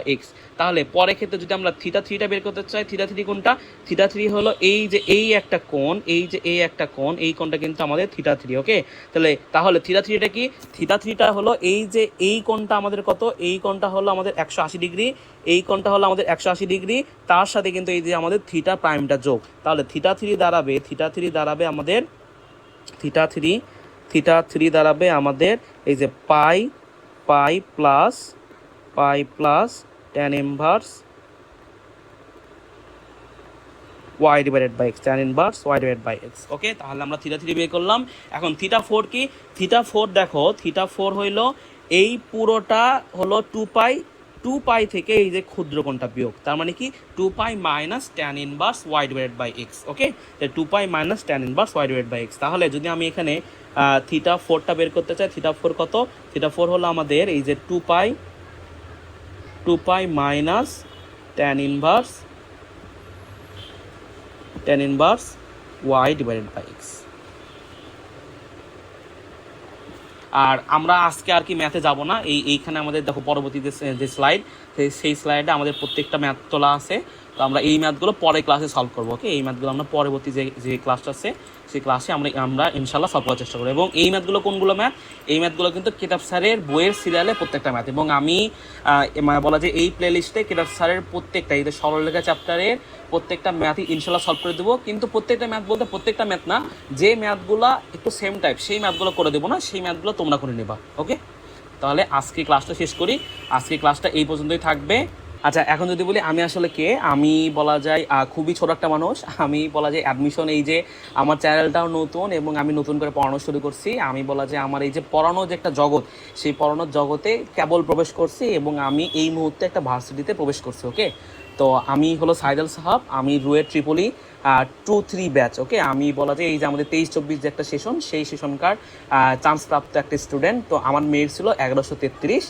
y/x। তাহলে পরের ক্ষেত্রে যদি আমরা θ3টা বের করতে চাই, θ3 কোনটা? θ3 হলো এই যে এই একটা কোণ, এই যে এই একটা কোণ, এই কোণটা কিন্তু আমাদের θ3। ওকে, তাহলে θ3টা কি? θ3টা হলো এই যে এই কোণটা আমাদের কত? এই কোণটা হলো আমাদের 180 ডিগ্রি, এই কোণটা হলো আমাদের 180 ডিগ্রি, তার সাথে কিন্তু এই যে আমাদের থিটা প্রাইমটা যোগ। তাহলে θ3 দাঁড়াবে আমাদের θ3 দাঁড়াবে আমাদের এই যে pi plus tan inverse y/x, tan inverse y/x। ওকে, তাহলে আমরা θ3 বের করলাম। এখন θ4 কি? θ4 দেখো, θ4 হইলো এই পুরোটা হলো 2π থেকে এই যে ক্ষুদ্র কোণটা বিয়োগ, তার মানে কি 2π মাইনাস tan ইনভার্স y/x। ওকে, 2π মাইনাস tan ইনভার্স y/x। তাহলে যদি আমি এখানে θ4টা বের করতে চাই, θ4 কত? θ4 হলো আমাদের এই যে 2π মাইনাস tan ইনভার্স y/x। আর আমরা আজকে আর কি ম্যাথে যাব না। এইখানে আমাদের দেখো পরবর্তী যে স্লাইড, সেই স্লাইডে আমাদের প্রত্যেকটা ম্যাথ তোলা আছে। তো আমরা এই ম্যাথগুলো পরে ক্লাসে সলভ করবো। ওকে, এই ম্যাথগুলো আমরা পরবর্তী যে ক্লাসটা আছে সেই ক্লাসে আমরা ইনশাল্লাহ সলভ করার চেষ্টা করবো। এবং এই ম্যাথগুলো কোনগুলো ম্যাথ? এই ম্যাথগুলো কিন্তু কিতাব স্যারের বইয়ের সিরিয়ালে প্রত্যেকটা ম্যাথ। এবং আমি বলা যায় এই প্লে লিস্টে কিতাব স্যারের প্রত্যেকটা এই যে সরলরেখা চ্যাপ্টারের প্রত্যেকটা ম্যাথই ইনশাল্লাহ সলভ করে দেবো। কিন্তু প্রত্যেকটা ম্যাথ বলতে প্রত্যেকটা ম্যাথ না, যে ম্যাথগুলো একটু সেম টাইপ সেই ম্যাথগুলো করে দেবো না, সেই ম্যাথগুলো তোমরা করে নেবা। ওকে, তাহলে আজকে ক্লাসটা শেষ করি। আজকে ক্লাসটা এই পর্যন্তই থাকবে। আচ্ছা, এখন যদি বলি আমি আসলে কে, আমি বলা যায় খুবই ছোট একটা মানুষ। আমি বলা যায় অ্যাডমিশন, এই যে আমার চ্যানেলটাও নতুন এবং আমি নতুন করে পড়ানো শুরু করছি। আমি বলা যায় আমার এই যে পড়ানোর যে একটা জগৎ, সেই পড়ানোর জগতে কেবল প্রবেশ করছি এবং আমি এই মুহূর্তে একটা ভার্সিটিতে প্রবেশ করছি। ওকে, তো আমি হলো সাইদুল সাহাব, আমি রুয়েট ট্রিপলি 2-3 ব্যাচ। ওকে, আমি বলা যায় এই যে আমাদের 23-24 যে একটা সেশন, সেই সেশনকার চান্স প্রাপ্ত একটা স্টুডেন্ট। তো আমার মেয়ের ছিল 1133।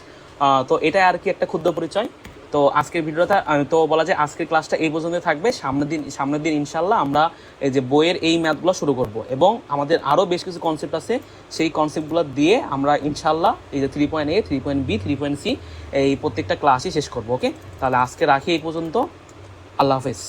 তো এটাই আর কি একটা ক্ষুদ্র পরিচয়। তো আজকের ভিডিওটা তো বলা যায় আজকের ক্লাসটা এই পর্যন্ত থাকবে। সামনের দিন ইনশাল্লাহ আমরা এই যে বইয়ের এই ম্যাথগুলো শুরু করব এবং আমাদের আরও বেশ কিছু কনসেপ্ট আছে, সেই কনসেপ্টগুলো দিয়ে আমরা ইনশাল্লাহ এই যে 3.A, 3.B, 3.C এই প্রত্যেকটা ক্লাসই শেষ করবো। ওকে, তাহলে আজকে রাখি এই পর্যন্ত। আল্লাহ হাফেজ।